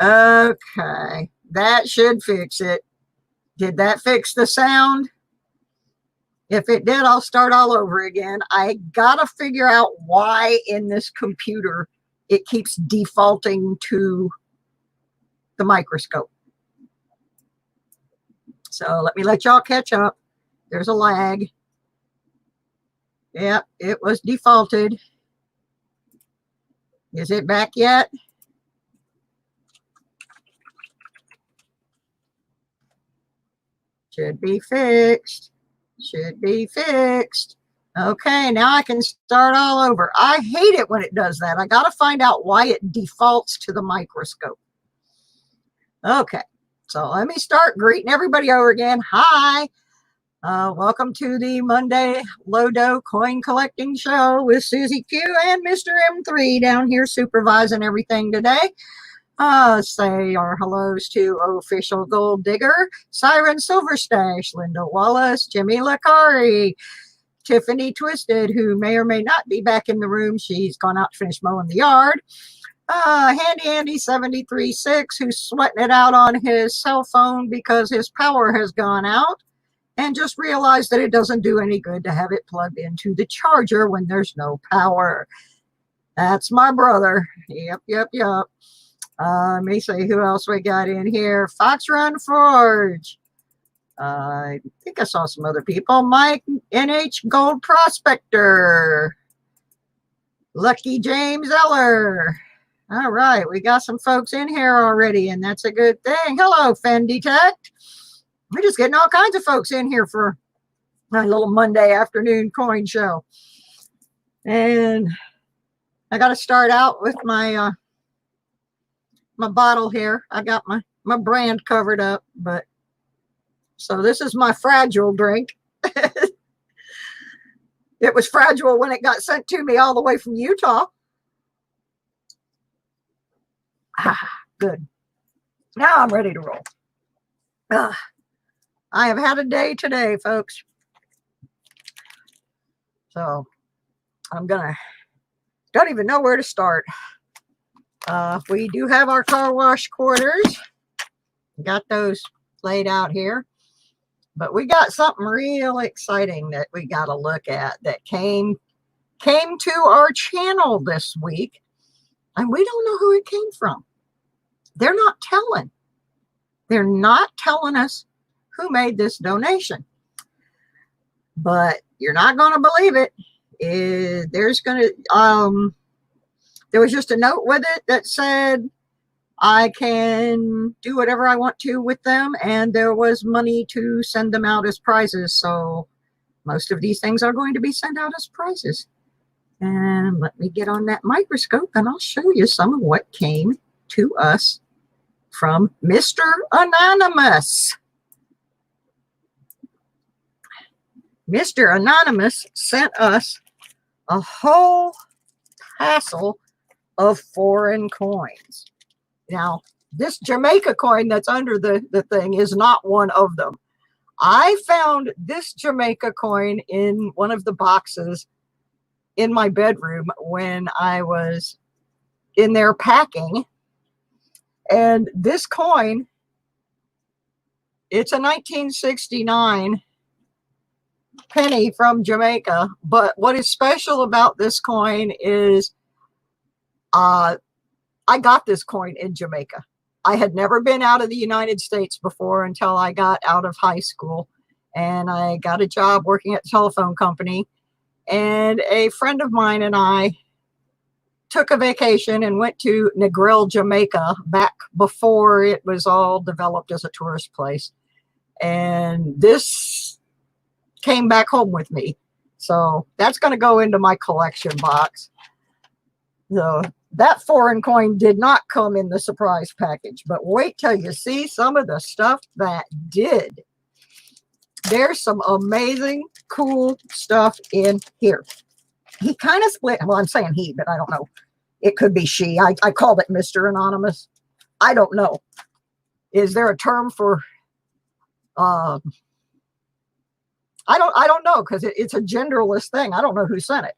Okay, that should fix it. Did that fix the sound? If it did, I'll start all over again. I gotta figure out why in this computer it keeps defaulting to the microscope. So let me let y'all catch up. There's a lag. Yep, it was defaulted. Is it back yet? Should be fixed. Should be fixed. Okay, now I can start all over. I hate it when it does that. I got to find out why it defaults to the microscope. Okay, so let me start greeting everybody over again. Hi. Welcome to the Monday Lodo Coin Collecting Show with Susie Q and Mr. M3 down here supervising everything today. Say our hellos to Official Gold Digger, Siren Silverstash, Linda Wallace, Jimmy Lakari, Tiffany Twisted, who may or may not be back in the room. She's gone out to finish mowing the yard. Handy Andy 736, who's sweating it out on his cell phone because his power has gone out and just realized that it doesn't do any good to have it plugged into the charger when there's no power. That's my brother. Yep. Let me see who else we got in here. Fox Run Forge. I think I saw some other people. Mike NH Gold Prospector. Lucky James Eller. All right, we got some folks in here already, and that's a good thing. Hello, Fen Detect. We're just getting all kinds of folks in here for my little Monday afternoon coin show. And I got to start out with my my bottle here. I got my brand covered up, but so this is my fragile drink. It was fragile when it got sent to me all the way from Utah. Good. Now I'm ready to roll. I have had a day today, folks. So don't even know where to start. We do have our car wash quarters. Got those laid out here. But we got something real exciting that we got to look at that came to our channel this week. And we don't know who it came from. They're not telling. They're not telling us who made this donation. But you're not going to believe it. There was just a note with it that said I can do whatever I want to with them, and there was money to send them out as prizes. So most of these things are going to be sent out as prizes. And let me get on that microscope and I'll show you some of what came to us from Mr. Anonymous. Mr. Anonymous sent us a whole tassel of foreign coins. Now, this Jamaica coin that's under the thing is not one of them. I found this Jamaica coin in one of the boxes in my bedroom when I was in there packing. And this coin, it's a 1969 penny from Jamaica. But what is special about this coin is I got this coin in Jamaica. I had never been out of the United States before until I got out of high school. And I got a job working at the telephone company. And a friend of mine and I took a vacation and went to Negril, Jamaica, back before it was all developed as a tourist place. And this came back home with me. So that's going to go into my collection box. So that foreign coin did not come in the surprise package, but wait till you see some of the stuff that did. There's some amazing, cool stuff in here. He kind of split. Well, I'm saying he, but I don't know. It could be she. I called it Mr. Anonymous. I don't know. Is there a term for? I don't know, because it's a genderless thing. I don't know who sent it.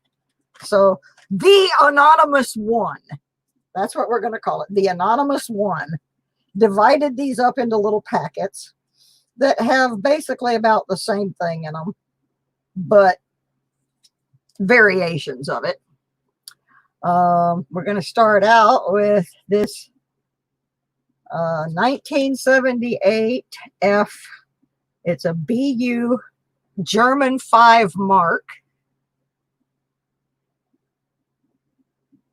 So the Anonymous One. That's what we're going to call it. The Anonymous One divided these up into little packets that have basically about the same thing in them, but variations of it. We're going to start out with this 1978 F. It's a BU German 5 mark.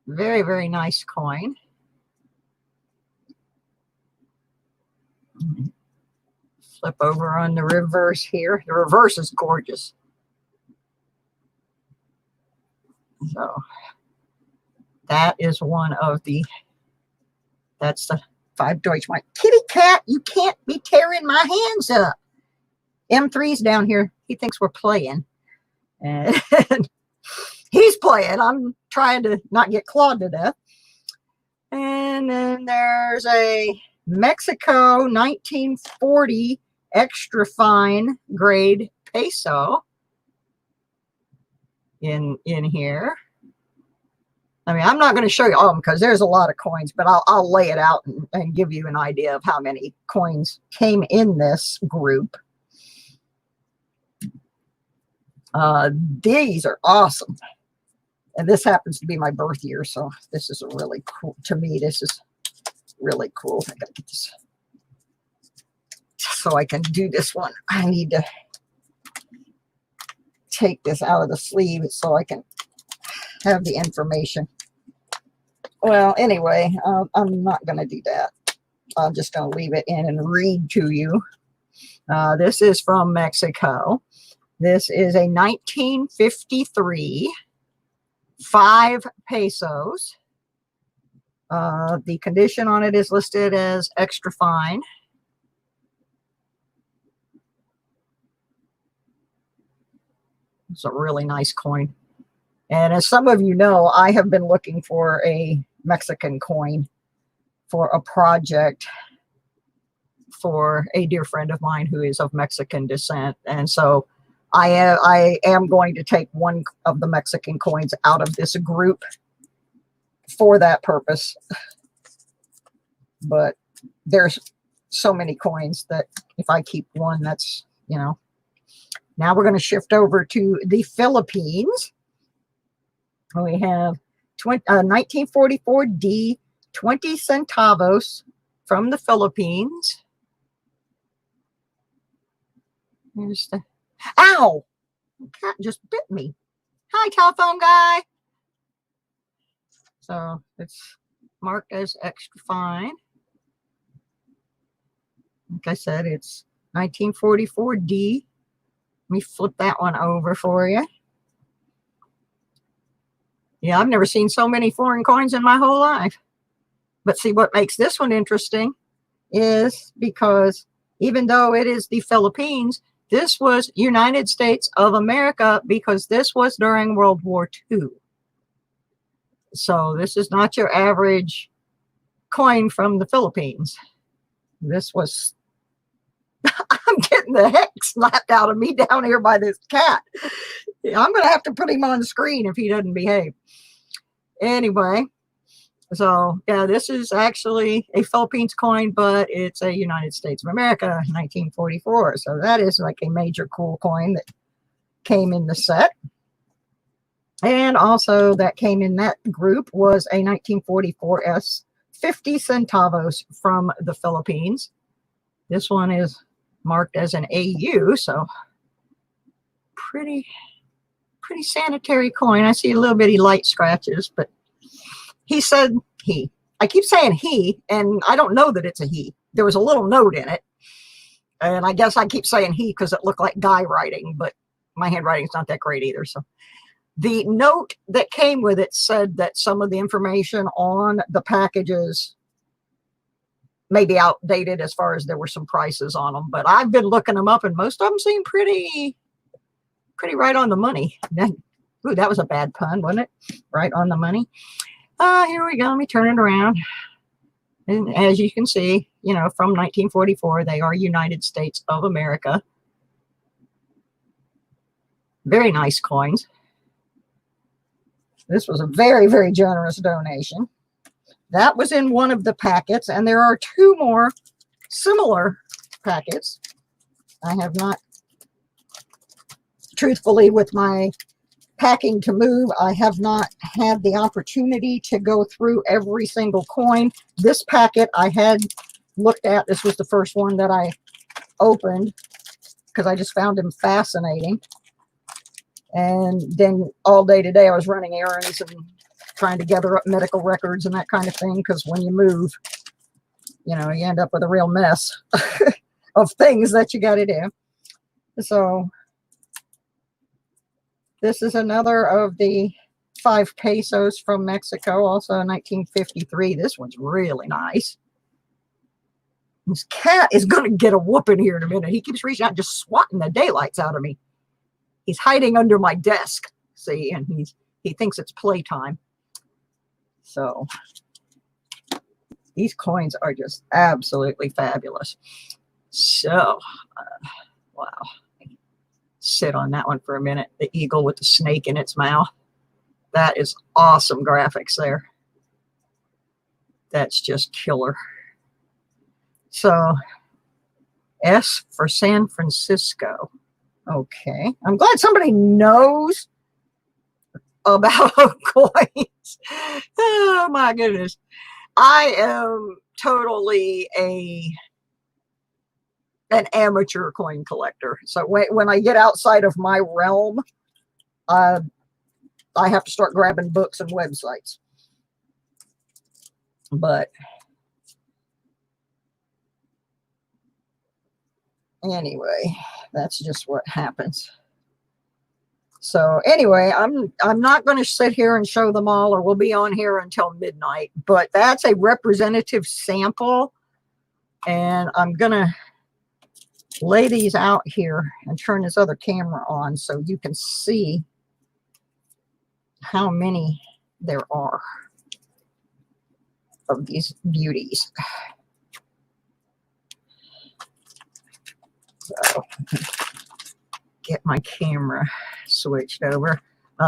Very, very nice coin. Flip over on the reverse here. The reverse is gorgeous. So that is one of the, that's the 5 Deutschmark. Kitty cat, you can't be tearing my hands up. M3's down here. He thinks we're playing. And he's playing. I'm trying to not get clawed to death. And then there's a Mexico 1940 extra fine grade peso in here. I mean, I'm not going to show you all of them because there's a lot of coins, but I'll lay it out and give you an idea of how many coins came in this group. These are awesome. And this happens to be my birth year, so this is a really cool, to me, this is really cool. I gotta get this so I can do this one. I need to take this out of the sleeve so I can have the information. Well, anyway, I'm not going to do that. I'm just going to leave it in and read to you. This is from Mexico. This is a 1953 5 pesos. The condition on it is listed as extra fine. It's a really nice coin. And as some of you know, I have been looking for a Mexican coin for a project for a dear friend of mine who is of Mexican descent. And so I am going to take one of the Mexican coins out of this group for that purpose. But there's so many coins that if I keep one, that's, you know. Now we're going to shift over to the Philippines. We have 1944 D 20 centavos from the Philippines. Here's the, ow! The cat just bit me. Hi, telephone guy. So it's marked as extra fine. Like I said, it's 1944 D. Let me flip that one over for you. Yeah, I've never seen so many foreign coins in my whole life. But see, what makes this one interesting is because even though it is the Philippines, this was United States of America because this was during World War II. So this is not your average coin from the Philippines. This was, I'm getting the heck slapped out of me down here by this cat. I'm going to have to put him on the screen if he doesn't behave. Anyway, so yeah, this is actually a Philippines coin, but it's a United States of America 1944. So that is like a major cool coin that came in the set. And also that came in that group was a 1944 S 50 centavos from the Philippines. This one is marked as an AU, so pretty sanitary coin. I see a little bitty light scratches, but he said he. I keep saying he, and I don't know that it's a he. There was a little note in it, and I guess I keep saying he because it looked like guy writing, but my handwriting's not that great either. So the note that came with it said that some of the information on the packages may be outdated as far as there were some prices on them, but I've been looking them up, and most of them seem pretty right on the money. Ooh, that was a bad pun, wasn't it? Right on the money. Here we go. Let me turn it around. And as you can see, you know, from 1944, they are United States of America. Very nice coins. This was a very, very generous donation. That was in one of the packets, and there are two more similar packets. I have not, truthfully, with my packing to move, I have not had the opportunity to go through every single coin. This packet I had looked at. This was the first one that I opened because I just found him fascinating. And then all day today I was running errands and trying to gather up medical records and that kind of thing, because when you move, you know, you end up with a real mess of things that you got to do. So this is another of the 5 pesos from Mexico, also 1953. This one's really nice. This cat is going to get a whooping here in a minute. He keeps reaching out and just swatting the daylights out of me. He's hiding under my desk, see, and he thinks it's playtime. So these coins are just absolutely fabulous. So, wow. Sit on that one for a minute. The eagle with the snake in its mouth. That is awesome graphics there. That's just killer. So, S for San Francisco. Okay. I'm glad somebody knows about coins. Oh my goodness. I am totally an amateur coin collector. So when I get outside of my realm, I have to start grabbing books and websites. But anyway, that's just what happens. So anyway, I'm not going to sit here and show them all, or we'll be on here until midnight, but that's a representative sample, and I'm going to lay these out here and turn this other camera on so you can see how many there are of these beauties. So get my camera switched over.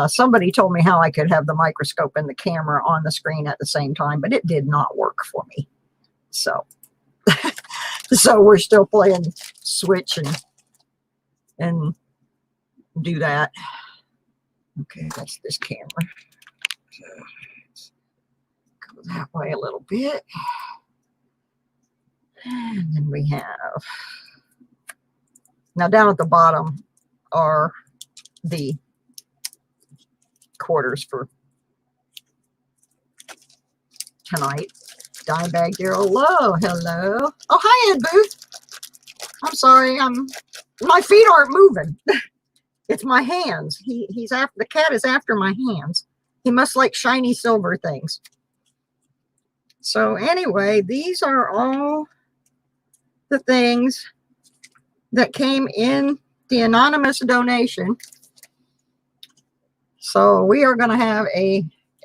Somebody told me how I could have the microscope and the camera on the screen at the same time, but it did not work for me. So, so we're still playing switch and do that. Okay, that's this camera. Go that way a little bit. And then we have, now down at the bottom are the quarters for tonight. Dime Bag Daryl Low, hello. Oh, hi, Ed Booth. I'm sorry, my feet aren't moving. It's my hands. He's after, the cat is after my hands. He must like shiny silver things. So anyway, these are all the things that came in the anonymous donation. So we are going to have a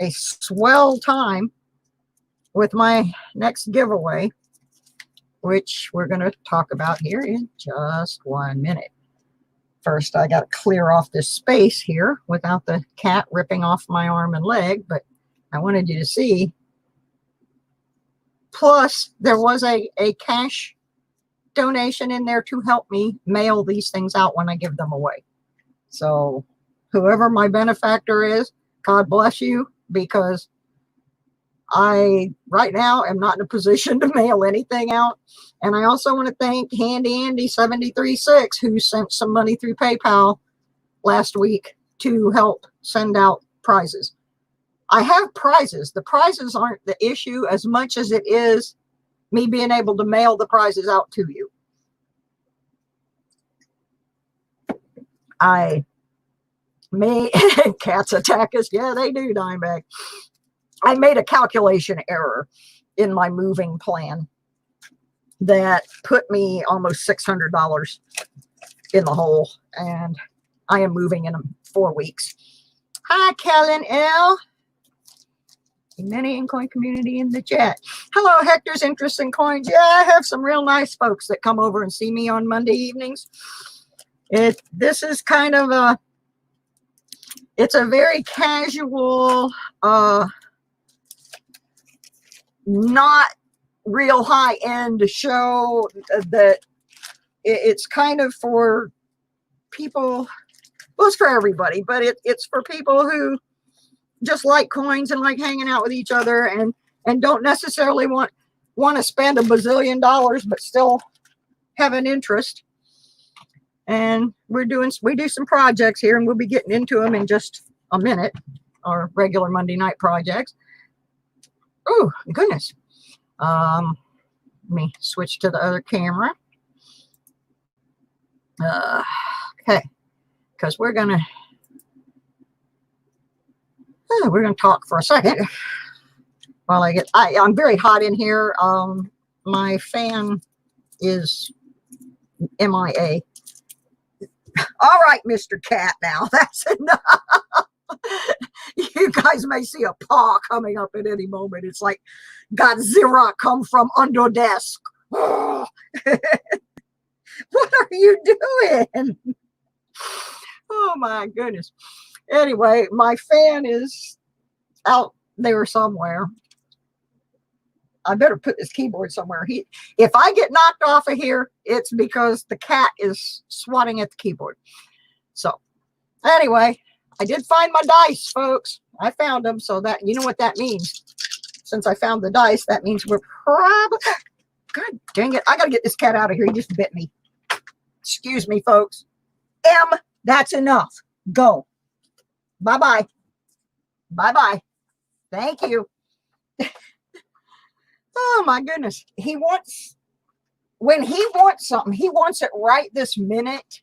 swell time with my next giveaway, which we're going to talk about here in just 1 minute. First, I got to clear off this space here without the cat ripping off my arm and leg, but I wanted you to see. Plus, there was a cash donation in there to help me mail these things out when I give them away. So whoever my benefactor is, God bless you, because I right now am not in a position to mail anything out. And I also want to thank Handy Andy 736, who sent some money through PayPal last week to help send out prizes. I have prizes. The prizes aren't the issue as much as it is me being able to mail the prizes out to you. I may, cats attack us. Yeah, they do, Dimebag. I made a calculation error in my moving plan that put me almost $600 in the hole, and I am moving in 4 weeks. Hi, Kellen L. Many in coin community in the chat. Hello, Hector's Interest in Coins. Yeah, I have some real nice folks that come over and see me on Monday evenings. This is kind of it's a very casual not real high-end show, that it's kind of for people, well, it's for everybody, but it's for people who just like coins and like hanging out with each other, and don't necessarily want to spend $1 bazillion, but still have an interest. And we do some projects here, and we'll be getting into them in just a minute, our regular Monday night projects. Oh goodness. Let me switch to the other camera. Okay, because we're gonna talk for a second while I'm very hot in here. My fan is MIA. All right, Mr. Cat, now that's enough. You guys may see a paw coming up at any moment. It's like Godzilla come from under desk. What are you doing? Oh my goodness. Anyway, my fan is out there somewhere. I better put this keyboard somewhere. If I get knocked off of here, it's because the cat is swatting at the keyboard. So anyway, I did find my dice, folks. I found them, so that, you know what that means. Since I found the dice, that means we're probably, God dang it, I gotta get this cat out of here. He just bit me. Excuse me, folks. That's enough. Go. Bye-bye. Bye-bye. Thank you. Oh my goodness. When he wants something, he wants it right this minute.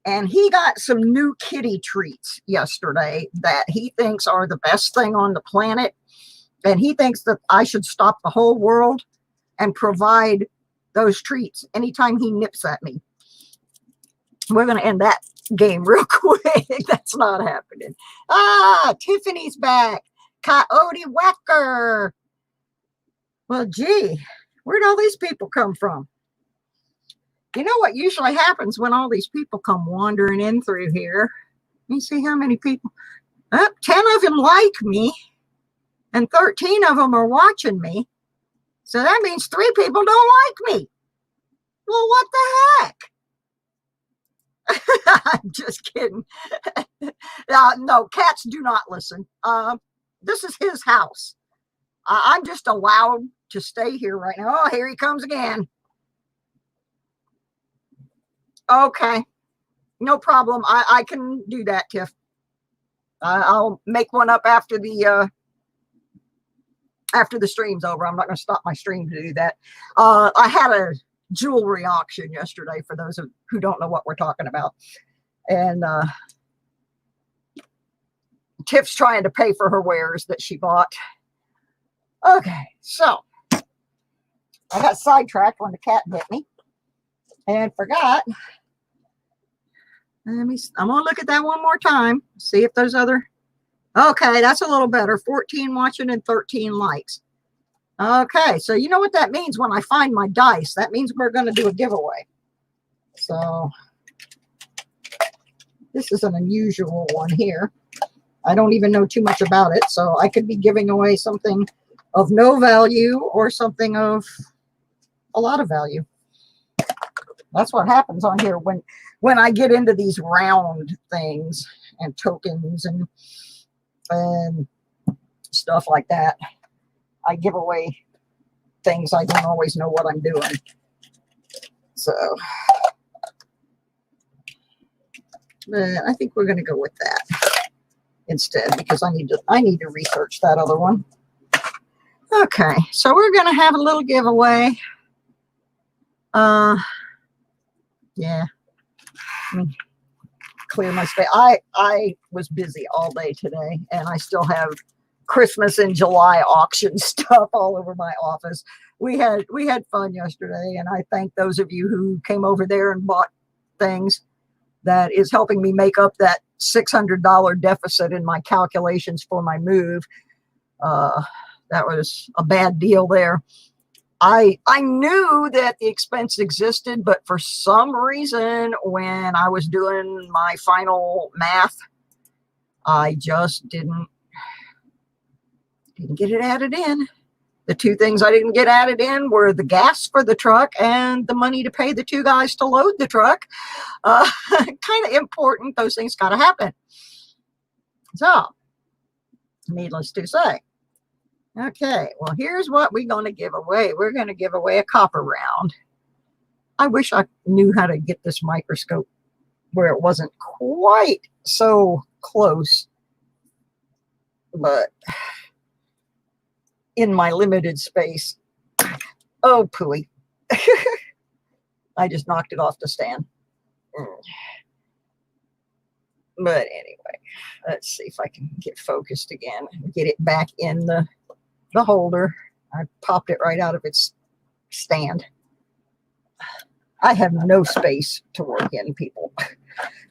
And he got some new kitty treats yesterday that he thinks are the best thing on the planet. And he thinks that I should stop the whole world and provide those treats anytime he nips at me. We're going to end that game real quick. That's not happening. Tiffany's back. Coyote Whacker. Well, gee, where'd all these people come from? You know what usually happens when all these people come wandering in through here? Let me see how many people. 10 of them like me, and 13 of them are watching me. So that means 3 people don't like me. Well, what the heck? I'm just kidding. No, cats do not listen. This is his house. I'm just allowed to stay here right now. Oh, here he comes again. Okay, no problem. I can do that, Tiff. I'll make one up after the stream's over. I'm not going to stop my stream to do that. I had a jewelry auction yesterday, for those who don't know what we're talking about, and Tiff's trying to pay for her wares that she bought. Okay, so I got sidetracked when the cat bit me and forgot. I'm gonna look at that one more time, see if those other. Okay, that's a little better. 14 watching and 13 likes. Okay, so you know what that means when I find my dice. That means we're going to do a giveaway. So this is an unusual one here. I don't even know too much about it, so I could be giving away something of no value or something of a lot of value. That's what happens on here when I get into these round things and tokens and stuff like that. I give away things I don't always know what I'm doing. So I think we're going to go with that instead, because I need to research that other one. Okay, so we're going to have a little giveaway. Yeah. Let me clear my space. I was busy all day today, and I still have Christmas in July auction stuff all over my office. We had fun yesterday, and I thank those of you who came over there and bought things. That is helping me make up that $600 deficit in my calculations for my move. That was a bad deal there. I knew that the expense existed, but for some reason, when I was doing my final math, I just didn't get it added in. The two things I didn't get added in were the gas for the truck and the money to pay the two guys to load the truck. Kind of important. Those things got to happen. So, needless to say. Okay, well, here's what we're going to give away. We're going to give away a copper round. I wish I knew how to get this microscope where it wasn't quite so close, but in my limited space, oh, pooey. I just knocked it off the stand. But anyway, let's see if I can get focused again and get it back in the holder. I popped it right out of its stand. I have no space to work in, people.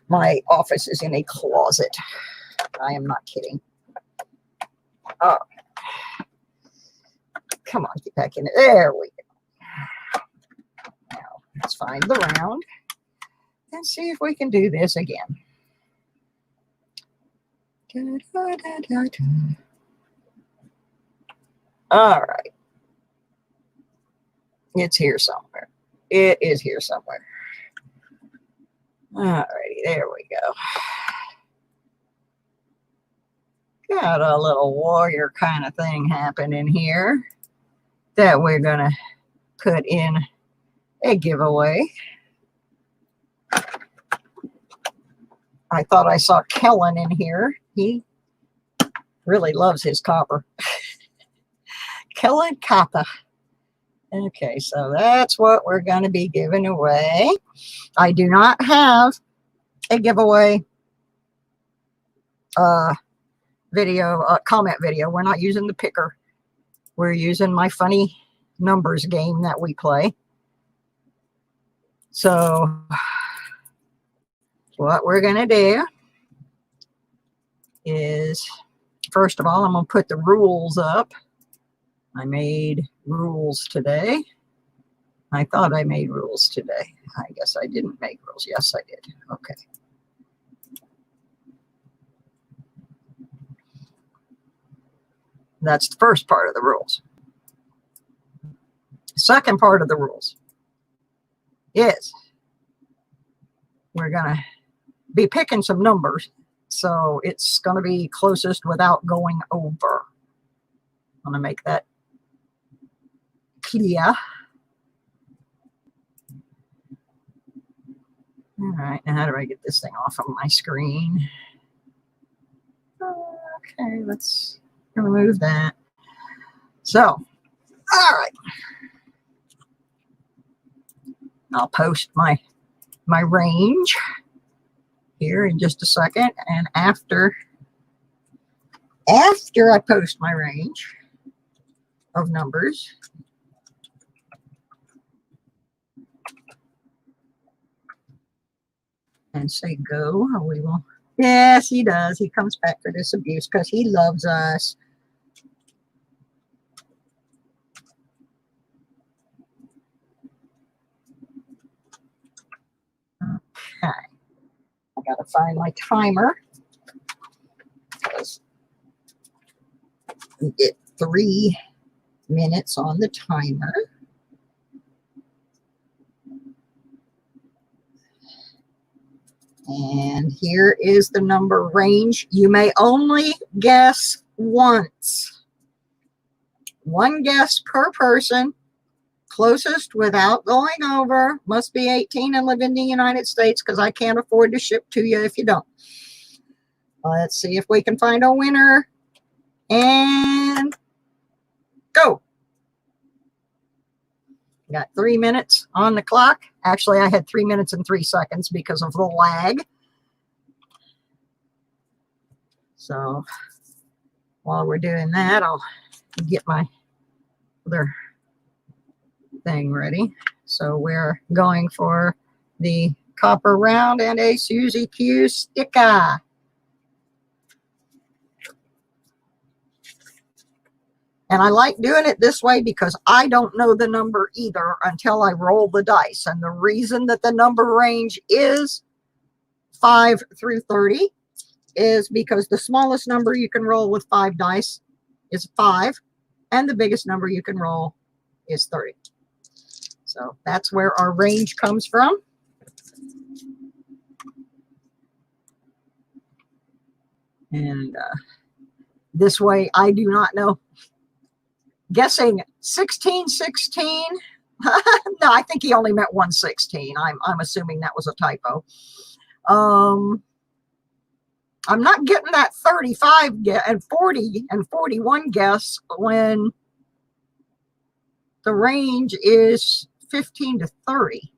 My office is in a closet. I am not kidding. Oh, come on, get back in it. There we go. Now, let's find the round and see if we can do this again. All right. It's here somewhere. It is here somewhere. All righty, there we go. Got a little warrior kind of thing happening here that we're going to put in a giveaway. I thought I saw Kellen in here. He really loves his copper. Kellen Copper. Okay, so that's what we're going to be giving away. I do not have a giveaway video, comment video. We're not using the picker. We're using my funny numbers game that we play. So what we're going to do is, first of all, I'm going to put the rules up. I made rules today. I thought I made rules today. I guess I didn't make rules. Yes, I did. Okay. That's the first part of the rules. Second part of the rules is we're going to be picking some numbers. So it's going to be closest without going over. I'm going to make that clear. All right, now how do I get this thing off of my screen? Okay, let's remove that. So, all right. I'll post my range here in just a second, and after I post my range of numbers, and say go, we will. Yes, he does. He comes back for this abuse because he loves us. Okay. I got to find my timer. We get 3 minutes on the timer. And here is the number range. You may only guess once. One guess per person. Closest without going over. Must be 18 and live in the United States because I can't afford to ship to you if you don't. Let's see if we can find a winner. And go. Got 3 minutes on the clock. Actually, I had 3 minutes and 3 seconds because of the lag. So while we're doing that, I'll get my other thing ready. So we're going for the copper round and a SusieQue sticker. And I like doing it this way because I don't know the number either until I roll the dice. And the reason that the number range is 5 through 30 is because the smallest number you can roll with 5 dice is 5. and the biggest number you can roll is 30. So that's where our range comes from. And this way, I do not know. Guessing 1616. No, I think he only meant 116. I'm assuming that was a typo. I'm not getting that 35 and 40 and 41 guess when the range is 15 to 30.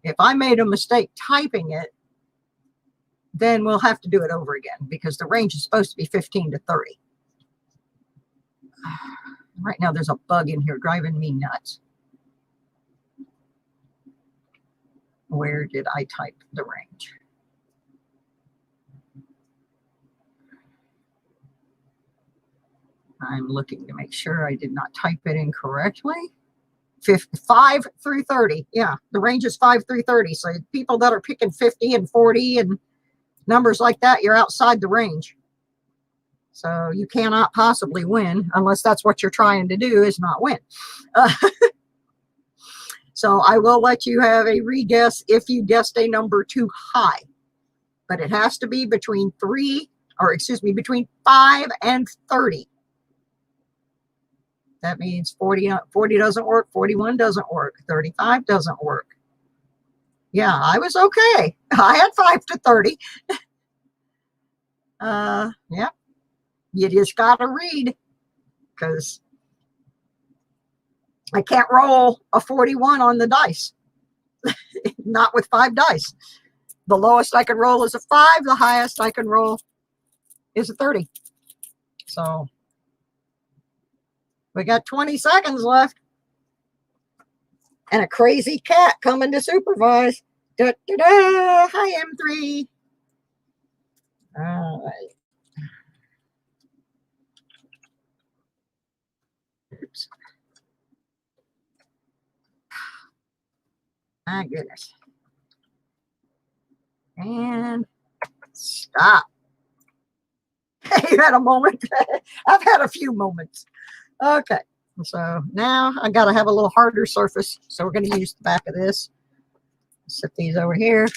If I made a mistake typing it, then we'll have to do it over again because the range is supposed to be 15 to 30. Right now there's a bug in here driving me nuts. Where did I type the range? I'm looking to make sure I did not type it incorrectly. 5 through 30. Yeah, the range is 5 through 30. So people that are picking 50 and 40 and numbers like that, you're outside the range. So you cannot possibly win unless that's what you're trying to do, is not win. So I will let you have a re-guess if you guessed a number too high. But it has to be between between 5 and 30. That means 40 doesn't work, 41 doesn't work, 35 doesn't work. Yeah, I was okay. I had 5 to 30. Yeah, you just got to read, because I can't roll a 41 on the dice. Not with 5 dice. The lowest I can roll is a 5. The highest I can roll is a 30. So we got 20 seconds left. And a crazy cat coming to supervise. Da, da, da. Hi, M3. All right. Oops. My goodness. And stop. You had a moment. I've had a few moments. Okay. So now I got to have a little harder surface. So we're going to use the back of this. Set these over here.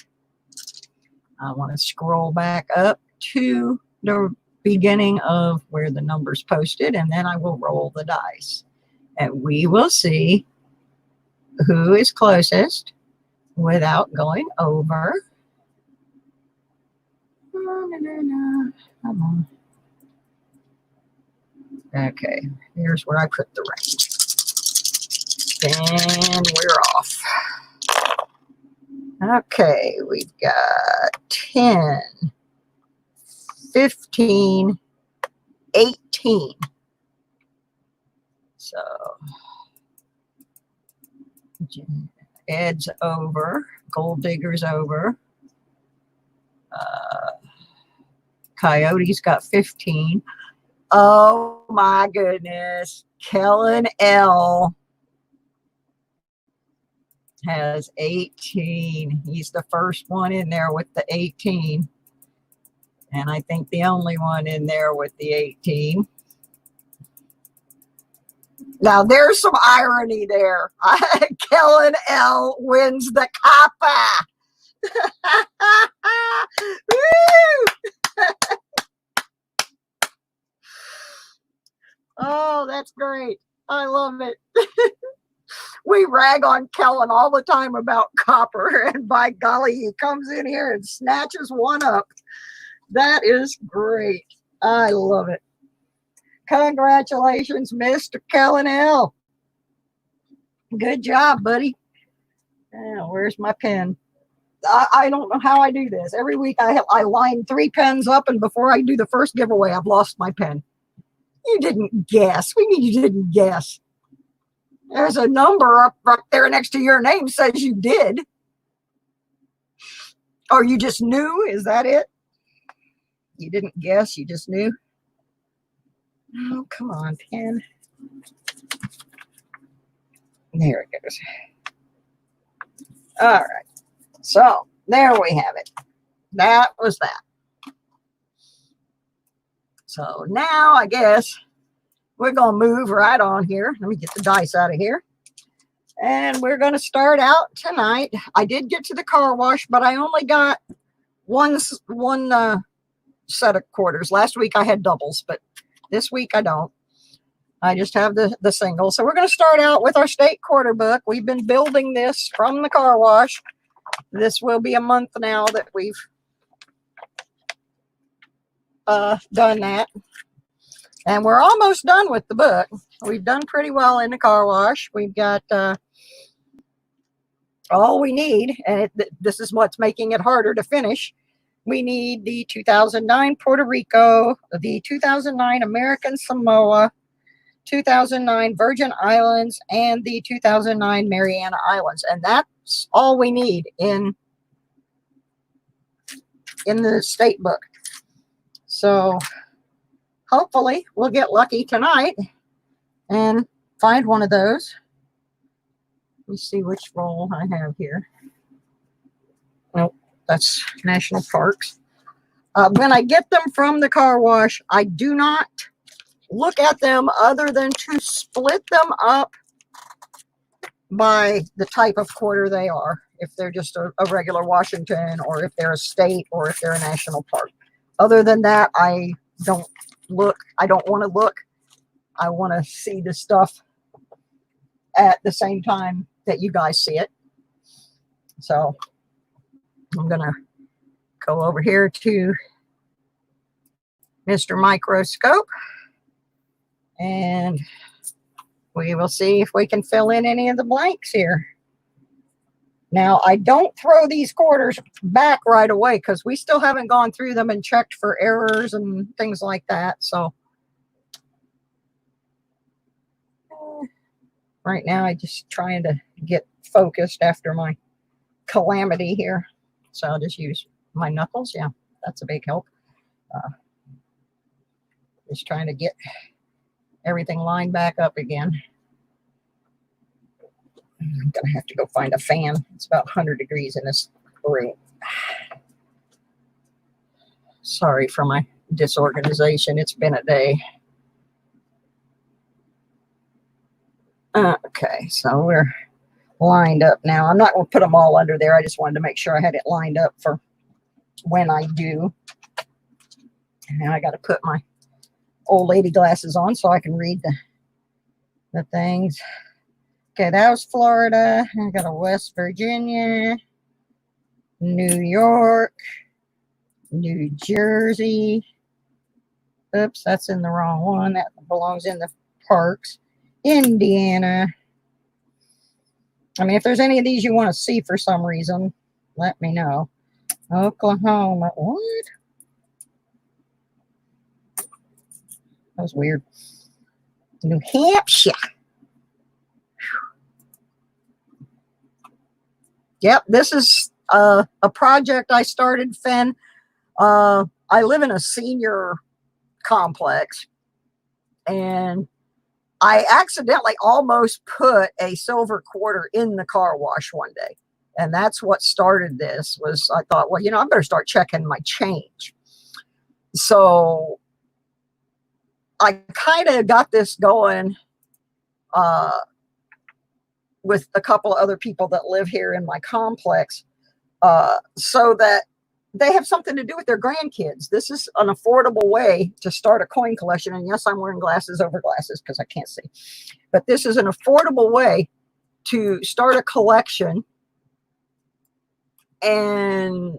I want to scroll back up to the beginning of where the number's posted, and then I will roll the dice. And we will see who is closest without going over. Come on. Okay, here's where I put the range. And we're off. Okay, we've got 10, 15, 18. So Ed's over, Gold Digger's over. Coyote's got 15. Oh my goodness. Kellen L has 18. He's the first one in there with the 18. And I think the only one in there with the 18. Now there's some irony there. Kellen L wins the Kappa. Woo! Oh, that's great. I love it. We rag on Kellen all the time about copper, and by golly, he comes in here and snatches one up. That is great. I love it. Congratulations, Mr. Kellen L. Good job, buddy. Where's my pen? I don't know how I do this. Every week I line 3 pens up, and before I do the first giveaway, I've lost my pen. You didn't guess. We mean you didn't guess. There's a number up right there next to your name says you did. Or you just knew? Is that it? You didn't guess, you just knew? Oh, come on, pen. There it goes. All right. So, there we have it. That was that. So, now I guess we're going to move right on here. Let me get the dice out of here. And we're going to start out tonight. I did get to the car wash, but I only got one set of quarters. Last week I had doubles, but this week I don't. I just have the single. So we're going to start out with our state quarter book. We've been building this from the car wash. This will be a month now that we've done that. And we're almost done with the book. We've done pretty well in the car wash. We've got all we need, and this is what's making it harder to finish. We need the 2009 Puerto Rico, the 2009 American Samoa, 2009 Virgin Islands, and the 2009 Mariana Islands. And that's all we need in the state book. So hopefully we'll get lucky tonight and find one of those. Let me see which roll I have here. Nope, that's national parks. When I get them from the car wash, I do not look at them other than to split them up by the type of quarter they are. If they're just a regular Washington, or if they're a state, or if they're a national park. Other than that, I don't look. I don't want to look. I want to see the stuff at the same time that you guys see it. So I'm going to go over here to Mr. Microscope, and we will see if we can fill in any of the blanks here. Now, I don't throw these quarters back right away because we still haven't gone through them and checked for errors and things like that. So right now, I'm just trying to get focused after my calamity here. So I'll just use my knuckles. Yeah, that's a big help. Just trying to get everything lined back up again. I'm going to have to go find a fan. It's about 100 degrees in this room. Sorry for my disorganization. It's been a day. Okay, so we're lined up now. I'm not going to put them all under there. I just wanted to make sure I had it lined up for when I do. And now I got to put my old lady glasses on so I can read the things. Okay, that was Florida. I got a West Virginia, New York, New Jersey. Oops, that's in the wrong one. That belongs in the parks. Indiana. I mean, if there's any of these you want to see for some reason, let me know. Oklahoma. What? That was weird. New Hampshire. Yep, this is a project I started, Finn. I live in a senior complex, and I accidentally almost put a silver quarter in the car wash one day. And that's what started this. Was I thought, well, I better start checking my change. So I kind of got this going with a couple of other people that live here in my complex, so that they have something to do with their grandkids. This is an affordable way to start a coin collection. And yes, I'm wearing glasses over glasses because I can't see. But this is an affordable way to start a collection. And,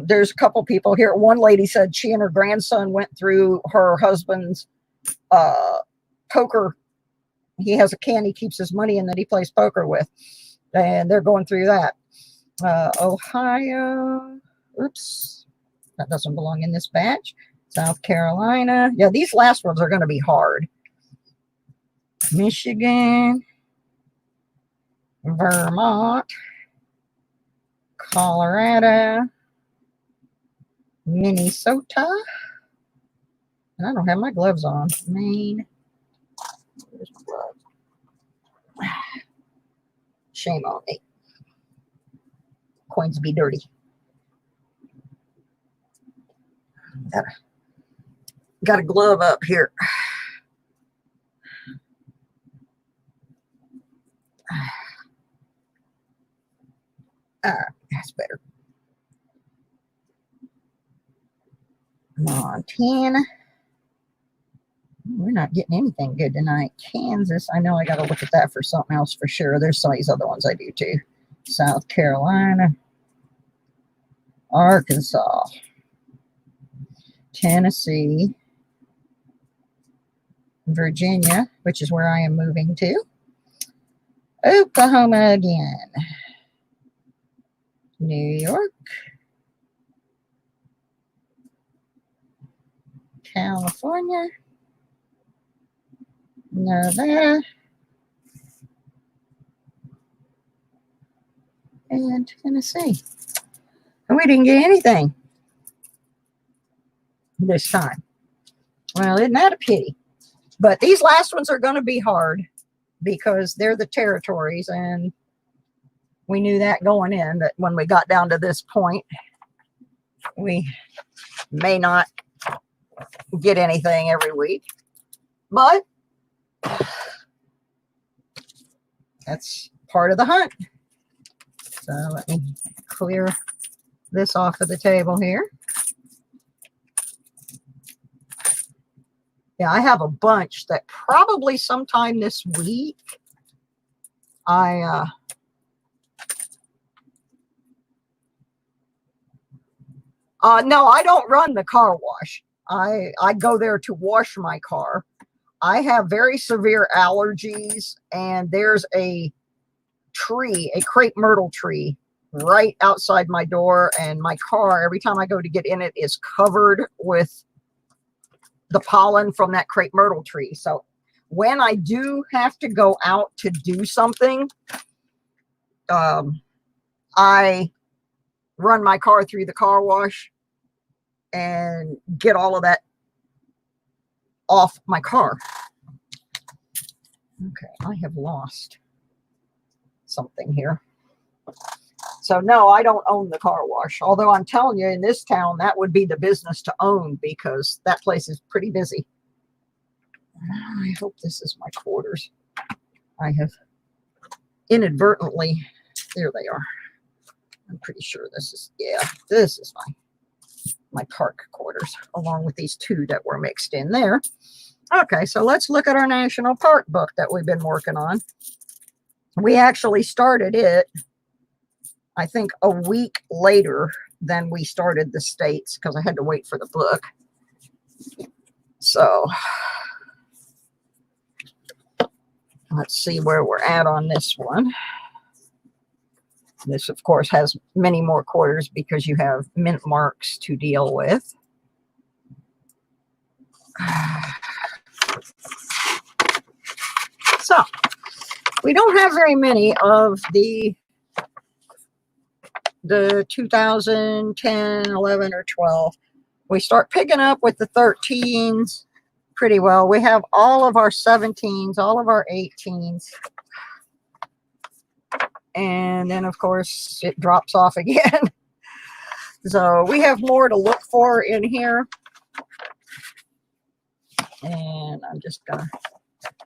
there's a couple people here. One lady said she and her grandson went through her husband's poker. He has a can he keeps his money in that he plays poker with. And they're going through that. Ohio. Oops. That doesn't belong in this batch. South Carolina. Yeah, these last ones are going to be hard. Michigan. Vermont. Colorado. Minnesota. And I don't have my gloves on. Maine. Where's my gloves? Shame on me. Coins be dirty. Got a glove up here. That's better. Montana. We're not getting anything good tonight. Kansas. I know I got to look at that for something else for sure. There's some of these other ones I do too. South Carolina. Arkansas. Tennessee. Virginia, which is where I am moving to. Oklahoma again. New York. California. Nevada. And Tennessee. And we didn't get anything this time. Well, isn't that a pity? But these last ones are going to be hard because they're the territories, and we knew that going in, that when we got down to this point, we may not get anything every week. But that's part of the hunt. So let me clear this off of the table here. Yeah, I have a bunch that probably sometime this week no, I don't run the car wash. I go there to wash my car. I have very severe allergies, and there's a tree, a crepe myrtle tree, right outside my door, and my car, every time I go to get in it, is covered with the pollen from that crepe myrtle tree. So when I do have to go out to do something, I run my car through the car wash and get all of that off my car. Okay, I have lost something here. So no, I don't own the car wash. Although I'm telling you, in this town, that would be the business to own because that place is pretty busy. I hope this is my quarters. I have inadvertently, there they are. I'm pretty sure this is, yeah, this is my park quarters, along with these two that were mixed in there. Okay, so let's look at our national park book that we've been working on. We actually started it, I think, a week later than we started the states because I had to wait for the book. So let's see where we're at on this one. This, of course, has many more quarters because you have mint marks to deal with. So we don't have very many of the 2010, 11, or 12. We start picking up with the 13s pretty well. We have all of our 17s, all of our 18s. And then, of course, it drops off again. So we have more to look for in here. And I'm just going to,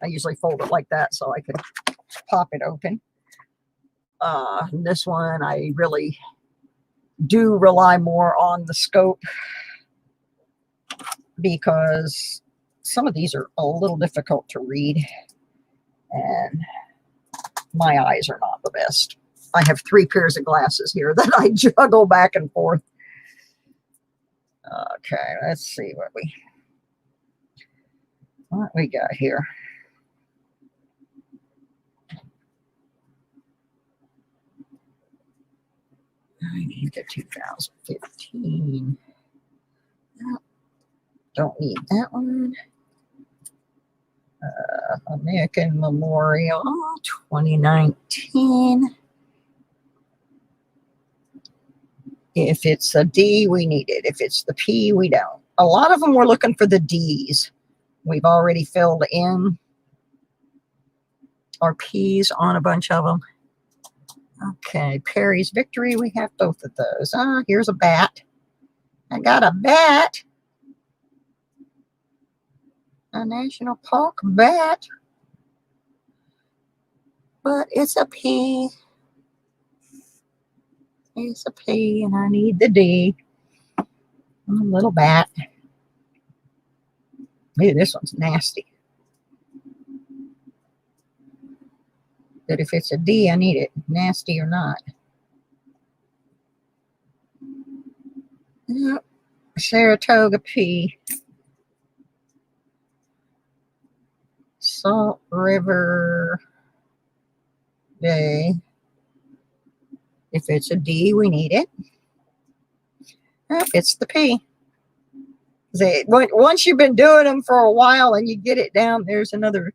I usually fold it like that so I can pop it open. This one, I really do rely more on the scope because some of these are a little difficult to read. And my eyes are not the best. I have 3 pairs of glasses here that I juggle back and forth. Okay, let's see what we got here. I need the 2015. No, don't need that one. American Memorial 2019. If it's a D, we need it. If it's the P, we don't. A lot of them we're looking for the Ds. We've already filled in our P's on a bunch of them. Okay, Perry's Victory, we have both of those. Here's a bat. I got a bat. A national park bat. But it's a P. It's a P and I need the D. I'm a little bat. Ooh, this one's nasty. But if it's a D, I need it, nasty or not. Yep. Saratoga P. Salt River Day. If it's a D, we need it. Yep, it's the P. Once you've been doing them for a while and you get it down, there's another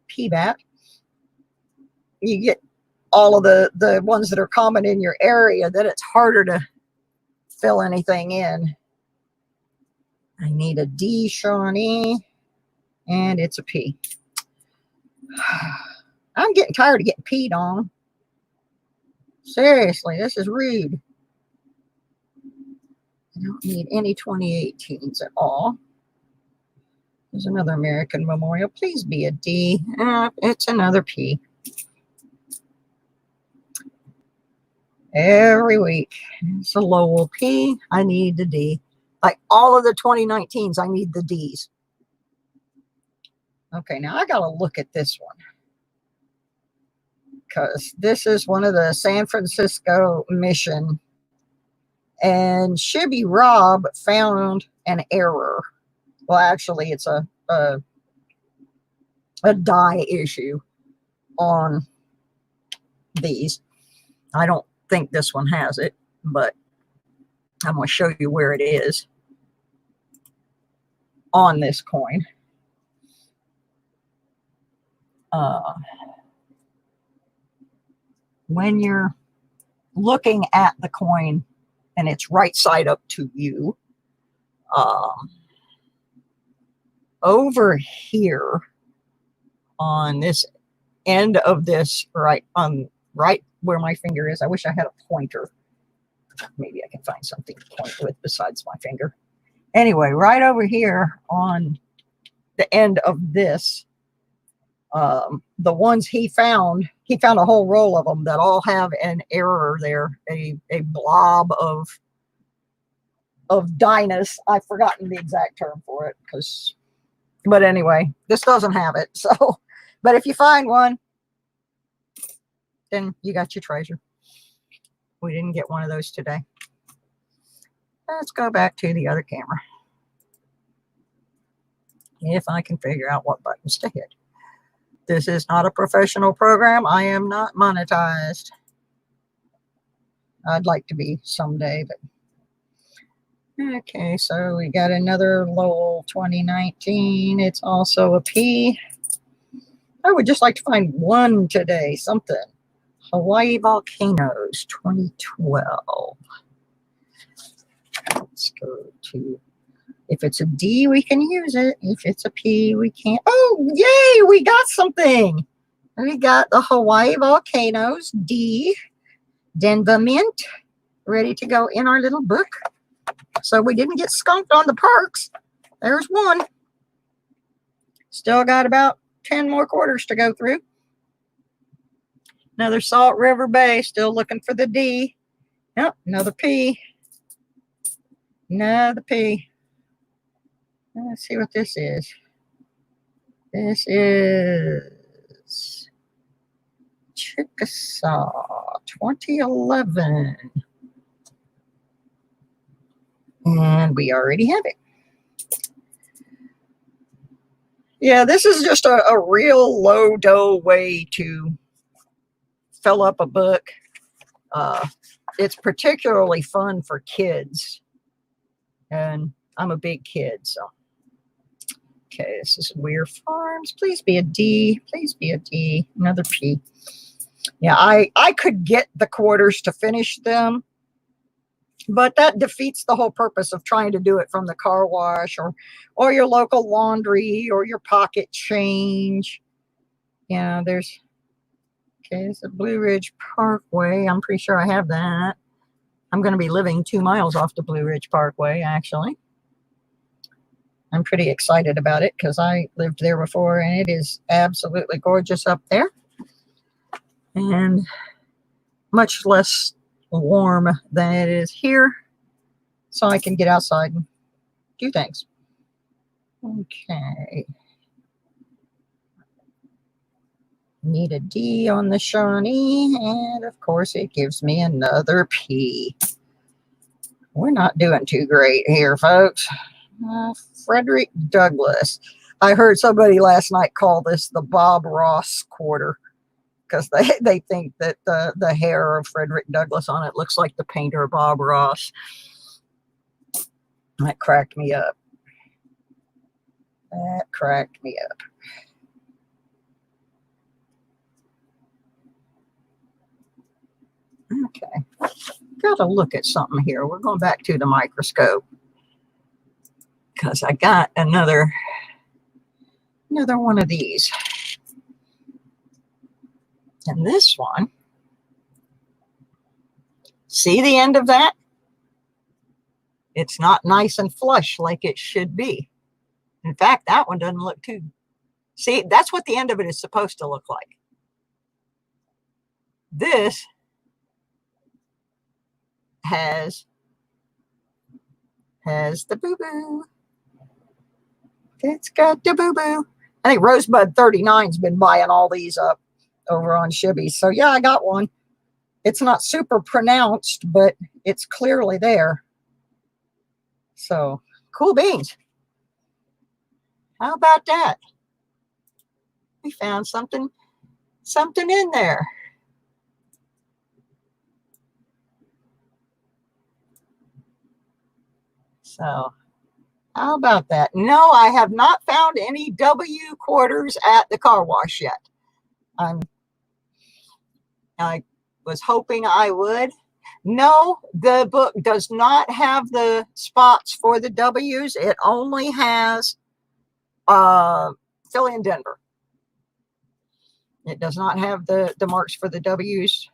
P bat. You get all of the ones that are common in your area, then it's harder to fill anything in. I need a D, Shawnee, and it's a P. I'm getting tired of getting peed on. Seriously, this is rude. I don't need any 2018s at all. There's another American Memorial. Please be a D. It's another P. Every week. It's a Lowell P. I need the D. Like all of the 2019s, I need the Ds. Okay, now I got to look at this one. Because this is one of the San Francisco Mission. And Shibby Rob found an error. Well, actually, it's a die issue on these. I don't think this one has it, but I'm going to show you where it is on this coin. When you're looking at the coin and it's right side up to you, over here on this end of this, right where my finger is. I wish I had a pointer. Maybe I can find something to point with besides my finger. Anyway, right over here on the end of this, the ones he found a whole roll of them that all have an error there, a blob of Dynas. I've forgotten the exact term for it, but anyway, this doesn't have it. So, but if you find one, then you got your treasure. We didn't get one of those today. Let's go back to the other camera. If I can figure out what buttons to hit. This is not a professional program. I am not monetized. I'd like to be someday, but okay, so we got another Lowell 2019. It's also a P. I would just like to find one today, something. Hawaii Volcanoes 2012. Let's go to, if it's a D, we can use it. If it's a P, we can't. Oh, yay, we got something. We got the Hawaii Volcanoes D, Denver Mint, ready to go in our little book. So we didn't get skunked on the perks. There's one. Still got about 10 more quarters to go through. Another Salt River Bay, still looking for the D. Yep, another P. Another P. Let's see what this is. This is Chickasaw 2011. And we already have it. Yeah, this is just a real low-dough way to fill up a book. It's particularly fun for kids. And I'm a big kid, so. Okay, this is Weir Farms. Please be a D. Please be a D. Another P. Yeah, I could get the quarters to finish them, but that defeats the whole purpose of trying to do it from the car wash or your local laundry or your pocket change. Yeah, there's, okay, it's a Blue Ridge Parkway. I'm pretty sure I have that. I'm going to be living 2 miles off the Blue Ridge Parkway, actually. I'm pretty excited about it because I lived there before and it is absolutely gorgeous up there. And much less warm than it is here, so I can get outside and do things. Okay. Need a D on the Shawnee, and of course it gives me another P. We're not doing too great here, folks. Frederick Douglass. I heard somebody last night call this the Bob Ross quarter because they think that the hair of Frederick Douglass on it looks like the painter Bob Ross. That cracked me up. That cracked me up. Okay, got to look at something here. We're going back to the microscope because I got another one of these. And this one, see the end of that? It's not nice and flush like it should be. In fact, that one doesn't look too. See, that's what the end of it is supposed to look like. This has the boo-boo. It's got the boo-boo. I think Rosebud 39's been buying all these up over on Shibby's. So yeah, I got one. It's not super pronounced, but it's clearly there. So cool beans. How about that? We found something in there. So how about that? No, I have not found any W quarters at the car wash yet. I was hoping I would. No, the book does not have the spots for the W's. It only has Philly and Denver. It does not have the marks for the W's.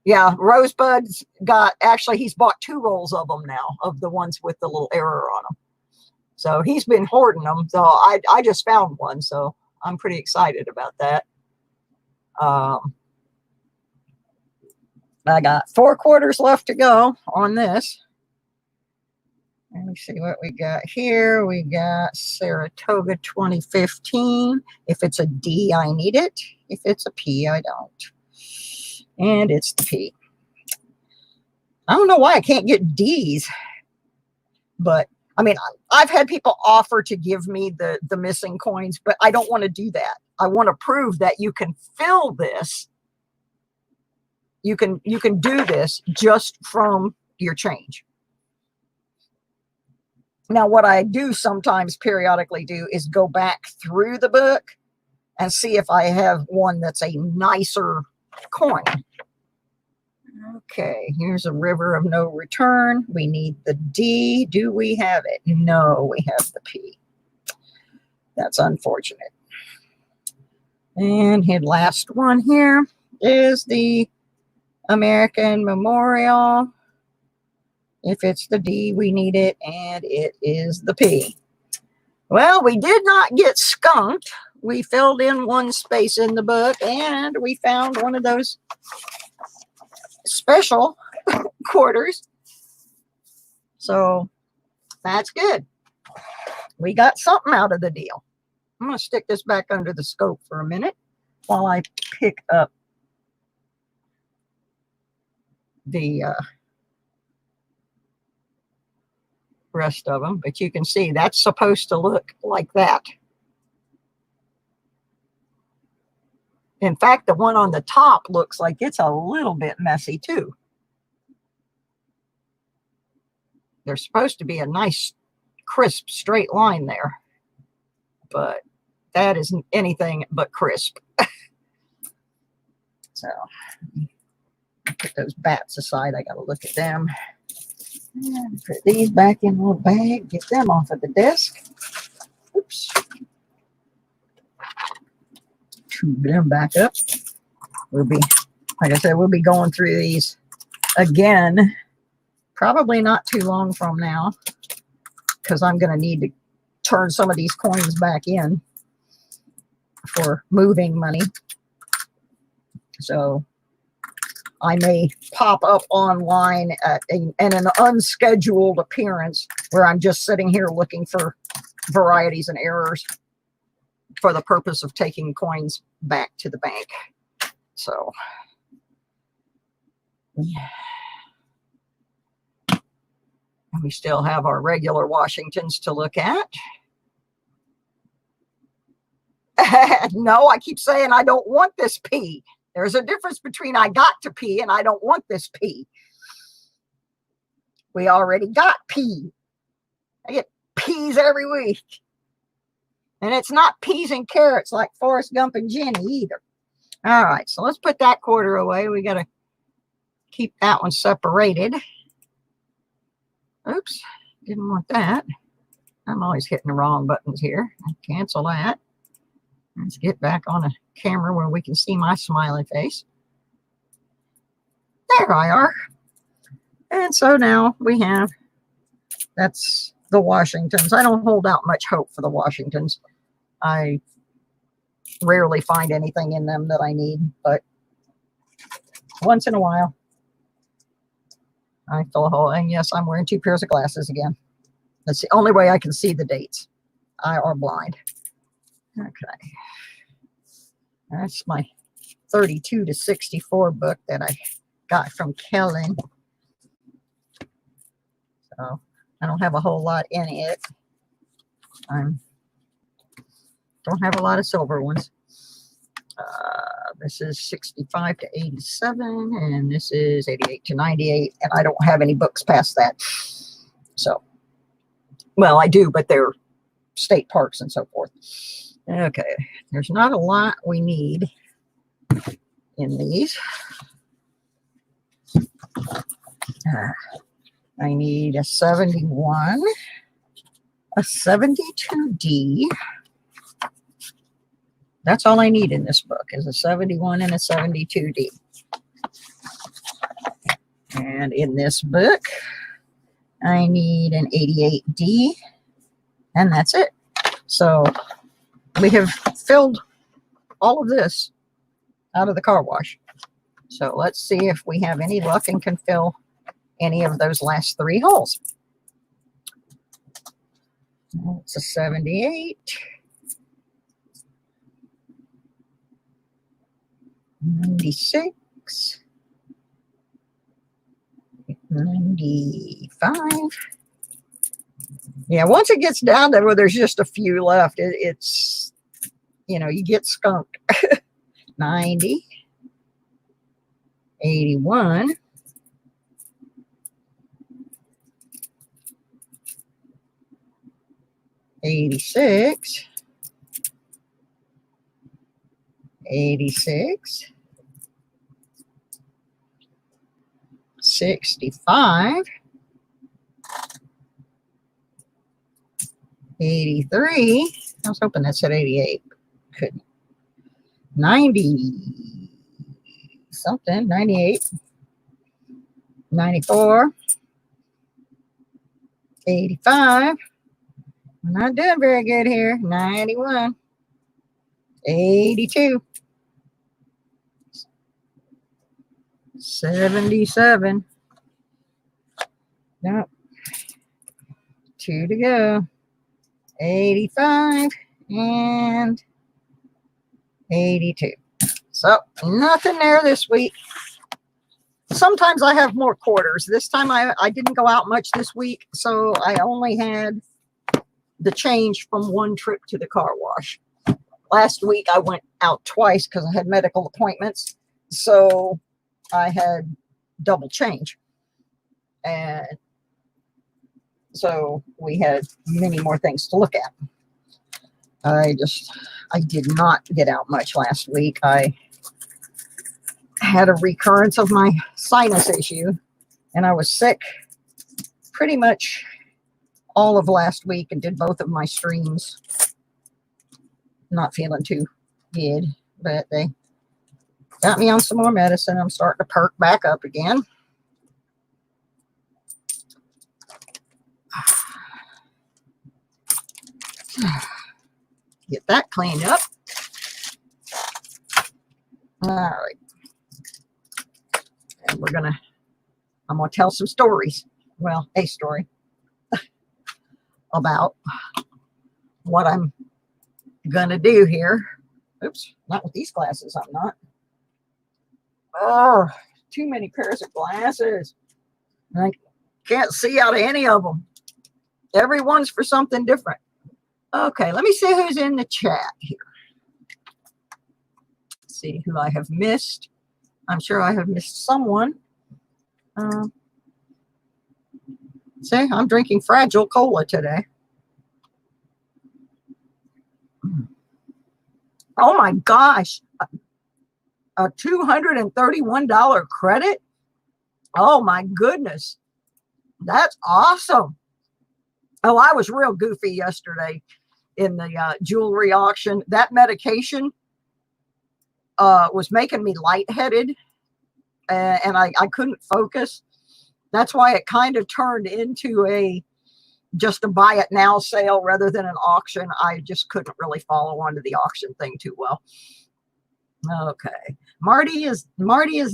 Yeah, Rosebud's got, actually, he's bought 2 rolls of them now, of the ones with the little error on them. So he's been hoarding them. So I just found one, so I'm pretty excited about that. I got 4 quarters left to go on this. Let me see what we got here. We got Saratoga 2015. If it's a D, I need it. If it's a P, I don't. And it's the P. I don't know why I can't get D's, but I mean, I've had people offer to give me the missing coins, but I don't want to do that. I want to prove that you can fill this. You can do this just from your change. Now, what I do sometimes periodically do is go back through the book and see if I have one that's a nicer coin. Okay, here's a river of no return. We need the D. Do we have it? No, we have the P. That's unfortunate. And his last one here is the American Memorial. If it's the D, we need it, and it is the P. Well, we did not get skunked. We filled in one space in the book, and we found one of those special quarters. So that's good. We got something out of the deal. I'm going to stick this back under the scope for a minute while I pick up the rest of them. But you can see that's supposed to look like that. In fact, the one on the top looks like it's a little bit messy too. There's supposed to be a nice, crisp, straight line there. But that isn't anything but crisp. So, put those bats aside. I got to look at them. And put these back in a little bag. Get them off of the desk. Oops. Tube them back up. We'll be, like I said, we'll be going through these again. Probably not too long from now, because I'm going to need to turn some of these coins back in for moving money. So I may pop up online in an unscheduled appearance where I'm just sitting here looking for varieties and errors for the purpose of taking coins back to the bank. So, yeah. And we still have our regular Washingtons to look at. No, I keep saying I don't want this P. There's a difference between I got to P and I don't want this P. We already got P. I get P's every week. And it's not peas and carrots like Forrest Gump and Jenny either. All right, so let's put that quarter away. We got to keep that one separated. Oops, didn't want that. I'm always hitting the wrong buttons here. Cancel that. Let's get back on a camera where we can see my smiley face. There I are. And so now we have, that's the Washingtons. I don't hold out much hope for the Washingtons. I rarely find anything in them that I need, but once in a while, I fill a hole. And yes, I'm wearing 2 pairs of glasses again. That's the only way I can see the dates. I are blind. Okay. That's my 32 to 64 book that I got from Kellen. So I don't have a whole lot in it. I don't have a lot of silver ones. This is 65 to 87, and this is 88 to 98, and I don't have any books past that. So, well, I do, but they're state parks and so forth. Okay, there's not a lot we need in these. I need a 71, a 72D. That's all I need in this book is a 71 and a 72D. And in this book, I need an 88D, and that's it. So we have filled all of this out of the car wash. So let's see if we have any luck and can fill any of those last 3 holes. It's a 78. 96. 95. Yeah, once it gets down to where there's just a few left, it's, you know, you get skunked. 90. 81. 86. 86. 65. 83. I was hoping that said 88. Couldn't. 90 something. 98. 94. 85. I'm not doing very good here. 91. 82. 77. Nope. 2 to go. 85 and 82. So nothing there this week. Sometimes I have more quarters. This time I didn't go out much this week, so I only had the change from 1 trip to the car wash. Last week I went out twice because I had medical appointments, so I had double change. And so we had many more things to look at. I did not get out much last week. I had a recurrence of my sinus issue, and I was sick pretty much all of last week and did both of my streams. Not feeling too good, but they got me on some more medicine. I'm starting to perk back up again. Get that cleaned up. All right. I'm gonna tell some stories. Well, a story about what I'm gonna do here. Oops, not with these glasses, I'm not. Oh, too many pairs of glasses. I can't see out of any of them. Everyone's for something different. Okay, let me see who's in the chat here. Let's see who I have missed. I'm sure I have missed someone. See, I'm drinking Fragile Cola today. Oh my gosh, a $231 credit? Oh my goodness, that's awesome. Oh, I was real goofy yesterday in the jewelry auction. That medication was making me lightheaded, and I couldn't focus. That's why it kind of turned into just a buy it now sale rather than an auction. I just couldn't really follow onto the auction thing too well. Okay, Marty is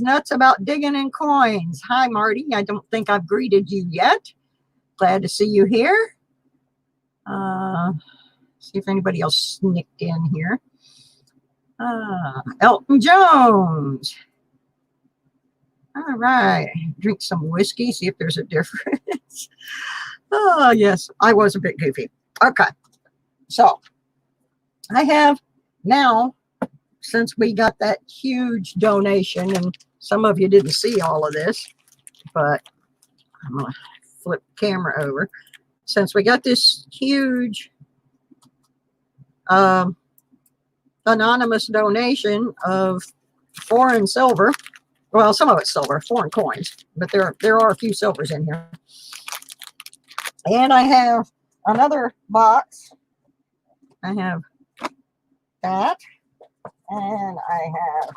nuts about digging in coins. Hi, Marty. I don't think I've greeted you yet. Glad to see you here. See if anybody else snicked in here. Elton Jones. All right, drink some whiskey, see if there's a difference. Oh, yes, I was a bit goofy. Okay, so I have now, since we got that huge donation, and some of you didn't see all of this, but I'm going to flip the camera over. Since we got this huge anonymous donation of foreign silver, well, some of it's silver, foreign coins, but there are a few silvers in here. And I have another box. I have that, and I have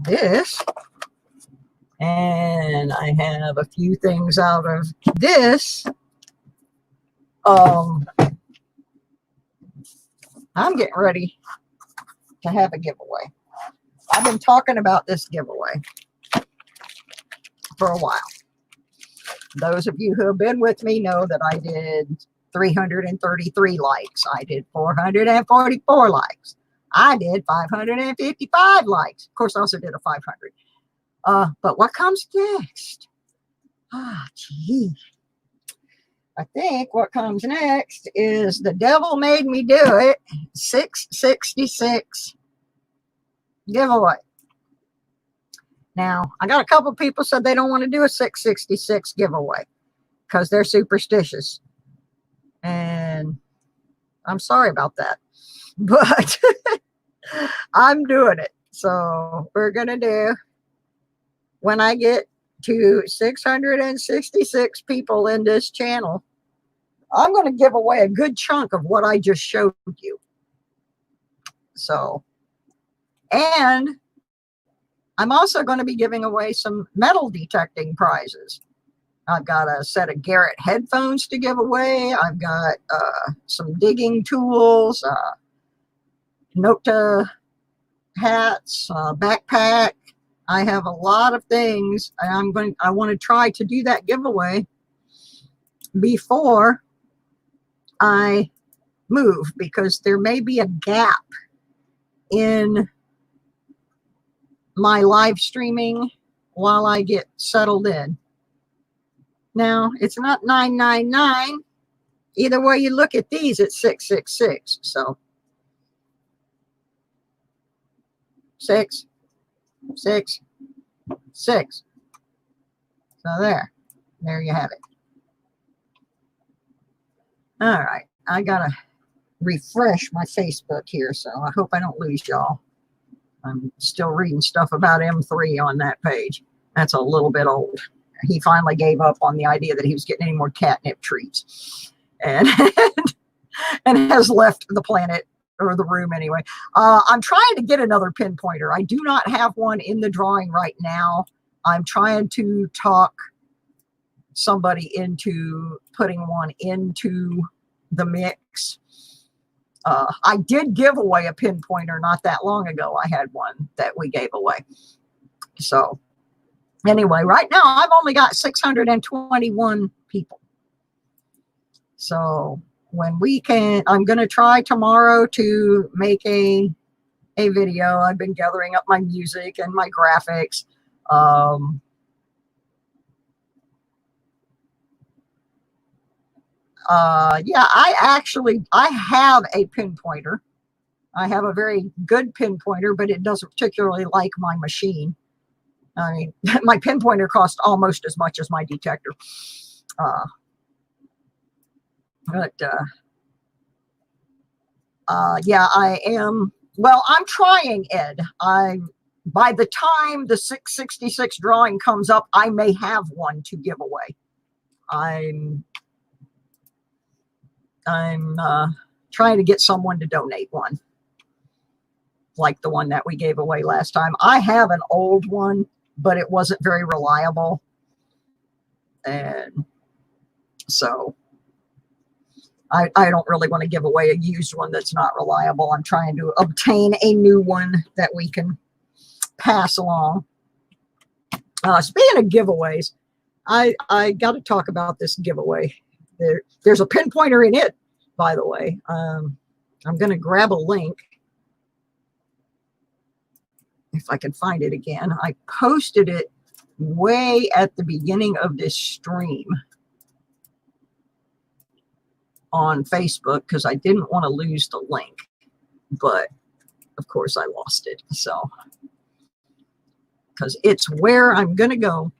this, and I have a few things out of this. I'm getting ready to have a giveaway. I've been talking about this giveaway for a while. Those of you who have been with me know that I did 333 likes. I did 444 likes. I did 555 likes. Of course, I also did a 500. But what comes next? Gee. I think what comes next is the devil made me do it. 666 giveaway. Now, I got a couple people said they don't want to do a 666 giveaway because they're superstitious. And I'm sorry about that. But I'm doing it. So we're going to do, when I get to 666 people in this channel, I'm going to give away a good chunk of what I just showed you. So, and I'm also going to be giving away some metal detecting prizes. I've got a set of Garrett headphones to give away. I've got some digging tools, Nota hats, backpack. I have a lot of things, and I want to try to do that giveaway before I move, because there may be a gap in my live streaming while I get settled in. Now, it's not 999. Either way you look at these, it's 666. So 6, 6, 6. So there you have it. All right, I gotta refresh my Facebook here, so I hope I don't lose y'all. I'm still reading stuff about M3 on that page. That's a little bit old. He finally gave up on the idea that he was getting any more catnip treats, and and has left the planet, or the room anyway. I'm trying to get another pinpointer. I do not have one in the drawing right now. I'm trying to talk somebody into putting one into the mix. I did give away a pinpointer not that long ago. I had one that we gave away. So anyway, right now I've only got 621 people. So when we can, I'm going to try tomorrow to make a video. I've been gathering up my music and my graphics. Yeah, I have a pinpointer. I have a very good pinpointer, but it doesn't particularly like my machine. I mean, my pinpointer costs almost as much as my detector. Yeah, I am. Well, I'm trying, Ed. By the time the 666 drawing comes up, I may have one to give away. I'm trying to get someone to donate one, like the one that we gave away last time. I have an old one, but it wasn't very reliable, and so I don't really want to give away a used one that's not reliable. I'm trying to obtain a new one that we can pass along. Speaking of giveaways, I got to talk about this giveaway. There's a pinpointer in it, by the way. I'm going to grab a link if I can find it again. I posted it way at the beginning of this stream on Facebook because I didn't want to lose the link, but of course I lost it. So, because it's where I'm going to go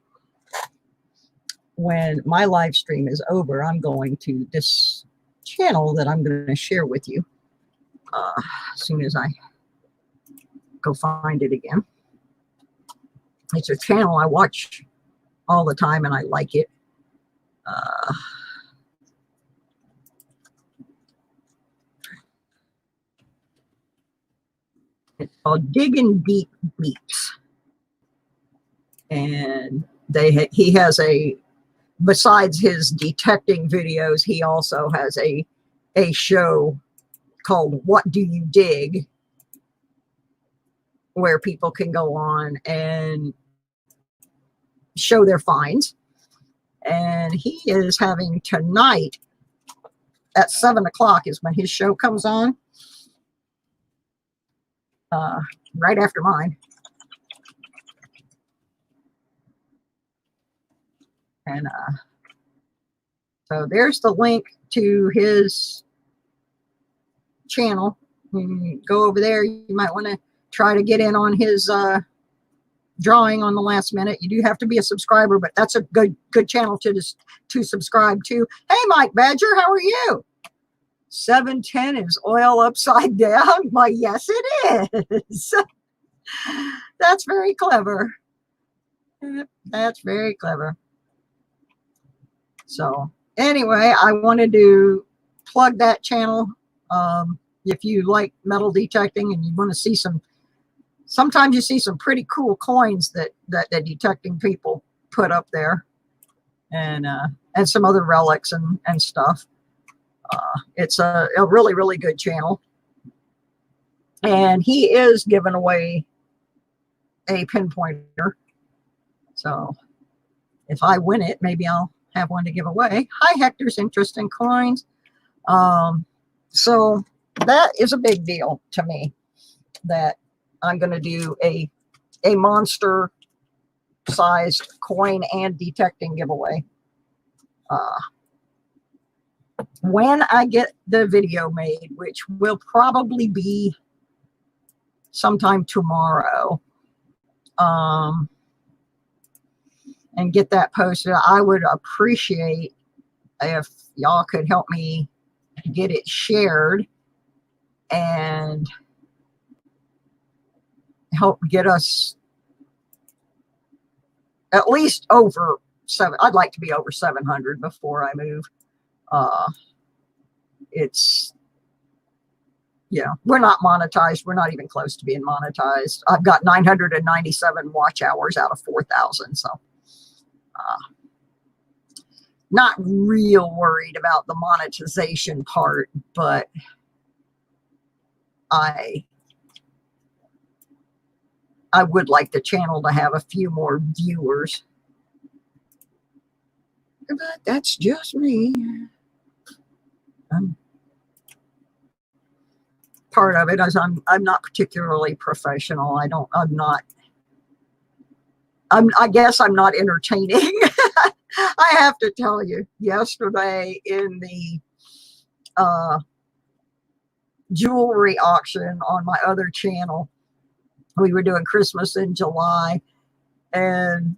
when my live stream is over. I'm going to this channel that I'm going to share with you as soon as I go find it again. It's a channel I watch all the time and I like it. It's called Digging Deep Beats, and he has a, besides his detecting videos, he also has a show called What Do You Dig, where people can go on and show their finds. And he is having tonight at 7 o'clock is when his show comes on, right after mine. And so there's the link to his channel. You can go over there. You might want to try to get in on his drawing on the last minute. You do have to be a subscriber, but that's a good channel to subscribe to. Hey, Mike Badger, how are you? 710 is oil upside down. Why, yes, it is. That's very clever. That's very clever. So anyway, I wanted to plug that channel. If you like metal detecting and you want to see sometimes you see some pretty cool coins that the detecting people put up there, and some other relics and stuff. It's a really, really good channel. And he is giving away a pinpointer. So if I win it, maybe I'll have one to give away. Hi, Hector's Interest in Coins. So that is a big deal to me, that I'm going to do a monster sized coin and detecting giveaway. When I get the video made, which will probably be sometime tomorrow, and get that posted, I would appreciate if y'all could help me get it shared and help get us at least over 7. I'd like to be over 700 before I move. It's, yeah, we're not monetized. We're not even close to being monetized. I've got 997 watch hours out of 4,000. So not real worried about the monetization part, but I I would like the channel to have a few more viewers. But that's just me. Part of it is I'm not particularly professional. I guess I'm not entertaining. I have to tell you, yesterday in the jewelry auction on my other channel, we were doing Christmas in July, and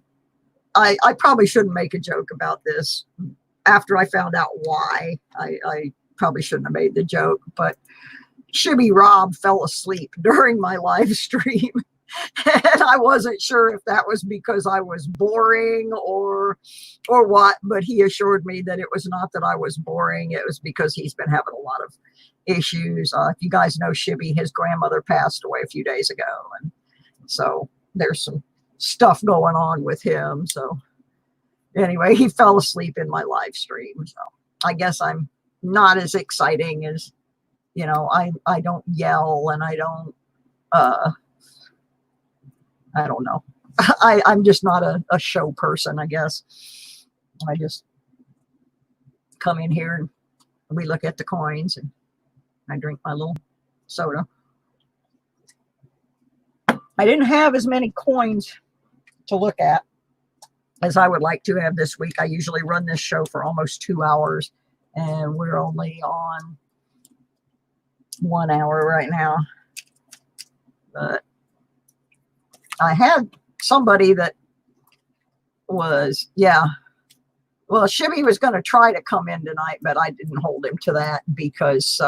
I probably shouldn't make a joke about this. After I found out why, I probably shouldn't have made the joke, but Shibby Rob fell asleep during my live stream. And I wasn't sure if that was because I was boring or what, but he assured me that it was not that I was boring. It was because he's been having a lot of issues. If you guys know Shibby, his grandmother passed away a few days ago. And so there's some stuff going on with him. So anyway, he fell asleep in my live stream. So I guess I'm not as exciting as, you know, I don't yell and I don't know. I'm just not a show person, I guess. I just come in here and we look at the coins and I drink my little soda. I didn't have as many coins to look at as I would like to have this week. I usually run this show for almost 2 hours, and we're only on 1 hour right now. But I had somebody that was, well, Shibby was going to try to come in tonight, but I didn't hold him to that because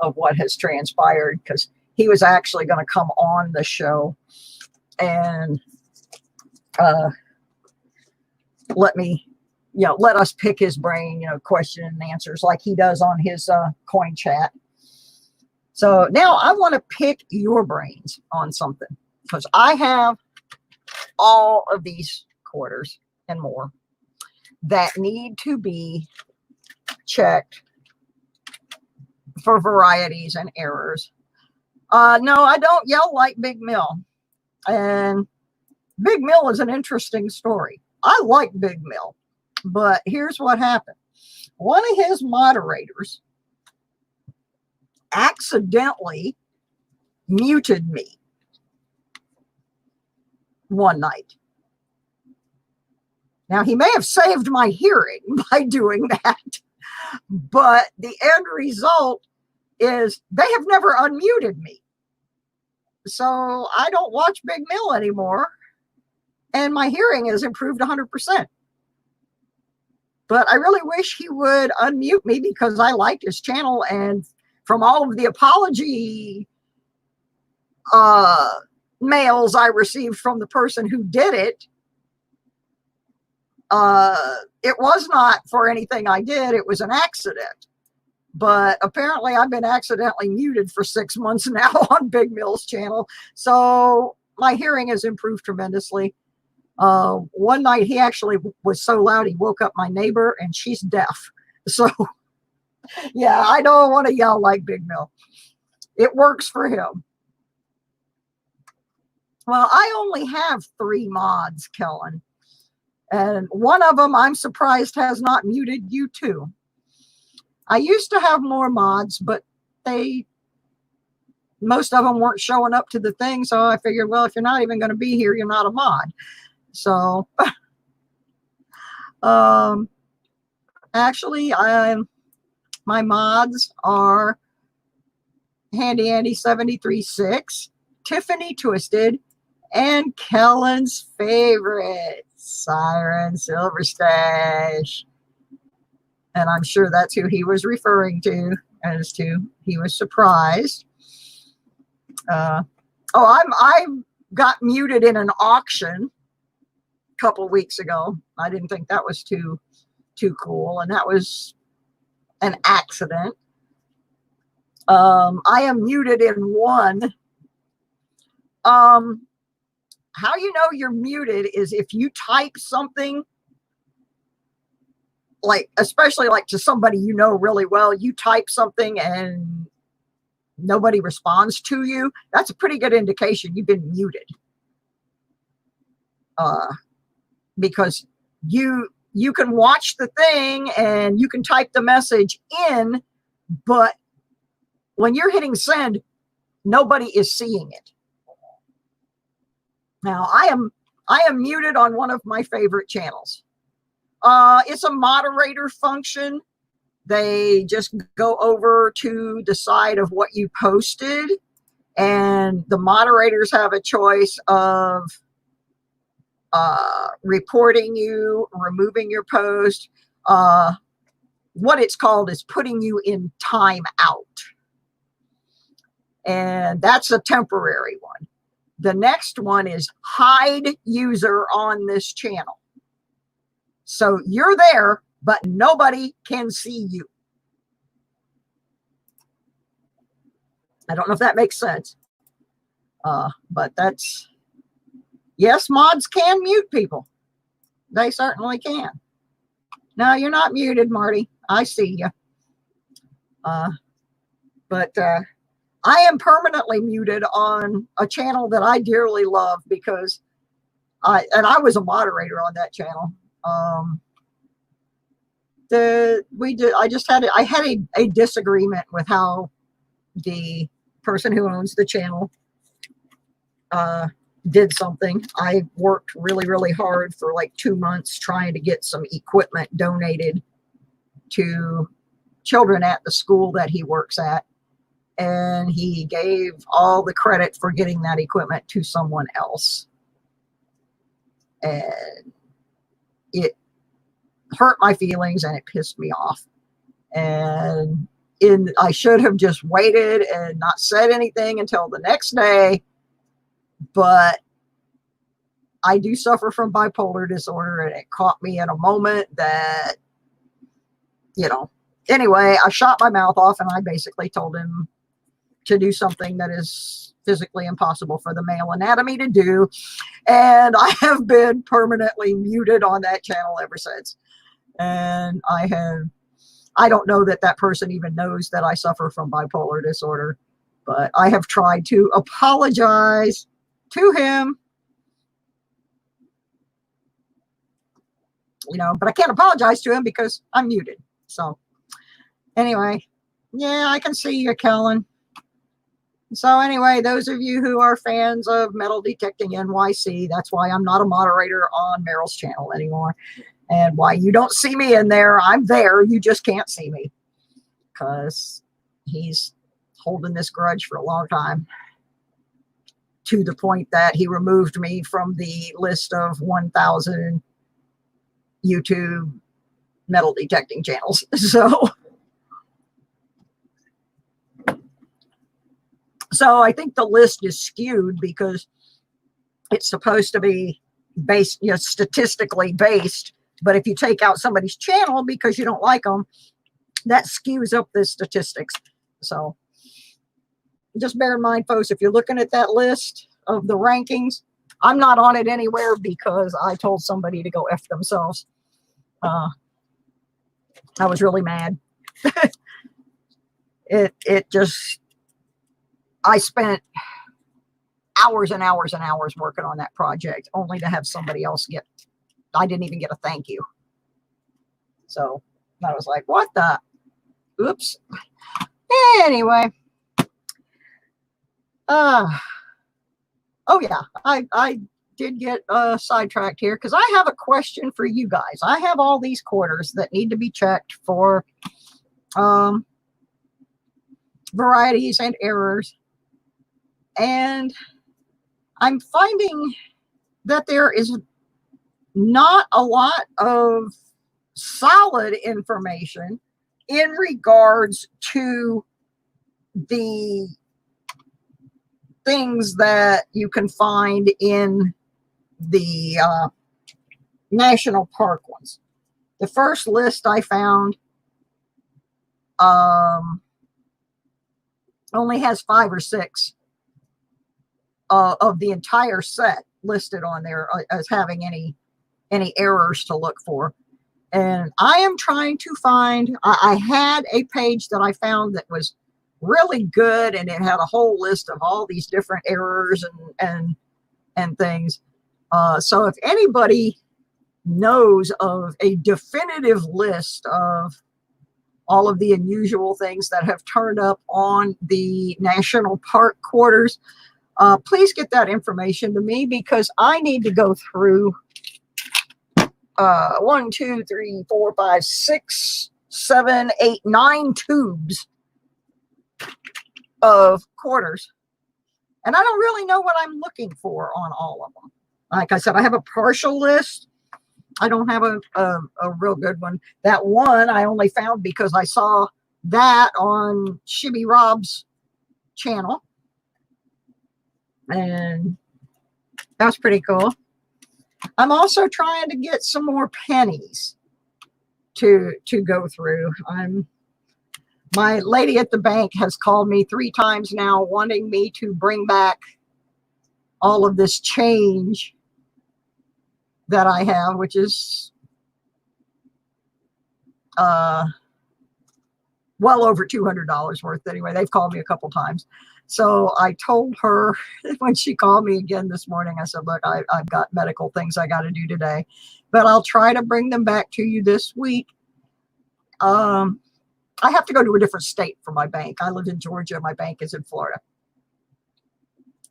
of what has transpired, because he was actually going to come on the show and let us pick his brain, question and answers like he does on his coin chat. So now I want to pick your brains on something, because I have all of these quarters and more that need to be checked for varieties and errors. No, I don't yell like Big Mill. And Big Mill is an interesting story. I like Big Mill, but here's what happened. One of his moderators accidentally muted me one night. Now, he may have saved my hearing by doing that, but the end result is they have never unmuted me. So I don't watch Big Mill anymore, and my hearing has improved 100%. But I really wish he would unmute me, because I liked his channel, and from all of the apology mails I received from the person who did it, it was not for anything I did. It was an accident. But apparently I've been accidentally muted for 6 months now on Big Mill's channel. So my hearing has improved tremendously. One night he actually was so loud he woke up my neighbor, and she's deaf. So yeah, I don't want to yell like Big Mill. It works for him. Well, I only have 3 mods, Kellen. And one of them, I'm surprised, has not muted you too. I used to have more mods, but most of them weren't showing up to the thing. So I figured, well, if you're not even going to be here, you're not a mod. So actually, my mods are Handy Andy 736, Tiffany Twisted, and Kellen's favorite, Siren Silverstash. And I'm sure that's who he was referring to, as to he was surprised. I got muted in an auction a couple of weeks ago. I didn't think that was too cool, and that was an accident. I am muted in one. How you know you're muted is if you type something, like, especially like to somebody you know really well, you type something and nobody responds to you. That's a pretty good indication you've been muted. because you can watch the thing and you can type the message in, but when you're hitting send, nobody is seeing it. Now, I am muted on one of my favorite channels. It's a moderator function. They just go over to the side of what you posted, and the moderators have a choice of reporting you, removing your post. What it's called is putting you in timeout. And that's a temporary one. The next one is hide user on this channel. So you're there, but nobody can see you. I don't know if that makes sense. But that's, yes, mods can mute people. They certainly can. No, you're not muted, Marty. I see you. But I am permanently muted on a channel that I dearly love because I was a moderator on that channel. I had a disagreement with how the person who owns the channel did something. I worked really, really hard for like 2 months trying to get some equipment donated to children at the school that he works at. And he gave all the credit for getting that equipment to someone else. And it hurt my feelings and it pissed me off. And I should have just waited and not said anything until the next day. But I do suffer from bipolar disorder, and it caught me in a moment that, anyway, I shot my mouth off, and I basically told him to do something that is physically impossible for the male anatomy to do. And I have been permanently muted on that channel ever since. And I don't know that person even knows that I suffer from bipolar disorder, but I have tried to apologize to him, but I can't apologize to him because I'm muted. So anyway, yeah, I can see you, Kellen. So anyway, those of you who are fans of Metal Detecting NYC, that's why I'm not a moderator on Meryl's channel anymore. And why you don't see me in there. I'm there. You just can't see me. Because he's holding this grudge for a long time. To the point that he removed me from the list of 1,000 YouTube metal detecting channels. So I think the list is skewed because it's supposed to be based, statistically based. But if you take out somebody's channel because you don't like them, that skews up the statistics. So just bear in mind, folks, if you're looking at that list of the rankings, I'm not on it anywhere because I told somebody to go F themselves. I was really mad. I spent hours and hours and hours working on that project only to have somebody else I didn't even get a thank you. So I was like, what the? Oops. Anyway. Oh yeah, I did get sidetracked here because I have a question for you guys. I have all these quarters that need to be checked for varieties and errors. And I'm finding that there is not a lot of solid information in regards to the things that you can find in the national park ones. The first list I found only has 5 or 6 of the entire set listed on there as having any errors to look for. And I am trying to find, I had a page that I found that was really good, and it had a whole list of all these different errors and things. So if anybody knows of a definitive list of all of the unusual things that have turned up on the national park quarters, please get that information to me, because I need to go through 1, 2, 3, 4, 5, 6, 7, 8, 9 tubes of quarters. And I don't really know what I'm looking for on all of them. Like I said, I have a partial list. I don't have a real good one. That one I only found because I saw that on Shibby Rob's channel. And that's pretty cool. I'm also trying to get some more pennies to go through. My lady at the bank has called me 3 times now wanting me to bring back all of this change that I have, which is well over $200 worth anyway. They've called me a couple times. So I told her when she called me again this morning, I said, look, I've got medical things I got to do today, but I'll try to bring them back to you this week. I have to go to a different state for my bank. I live in Georgia. My bank is in Florida.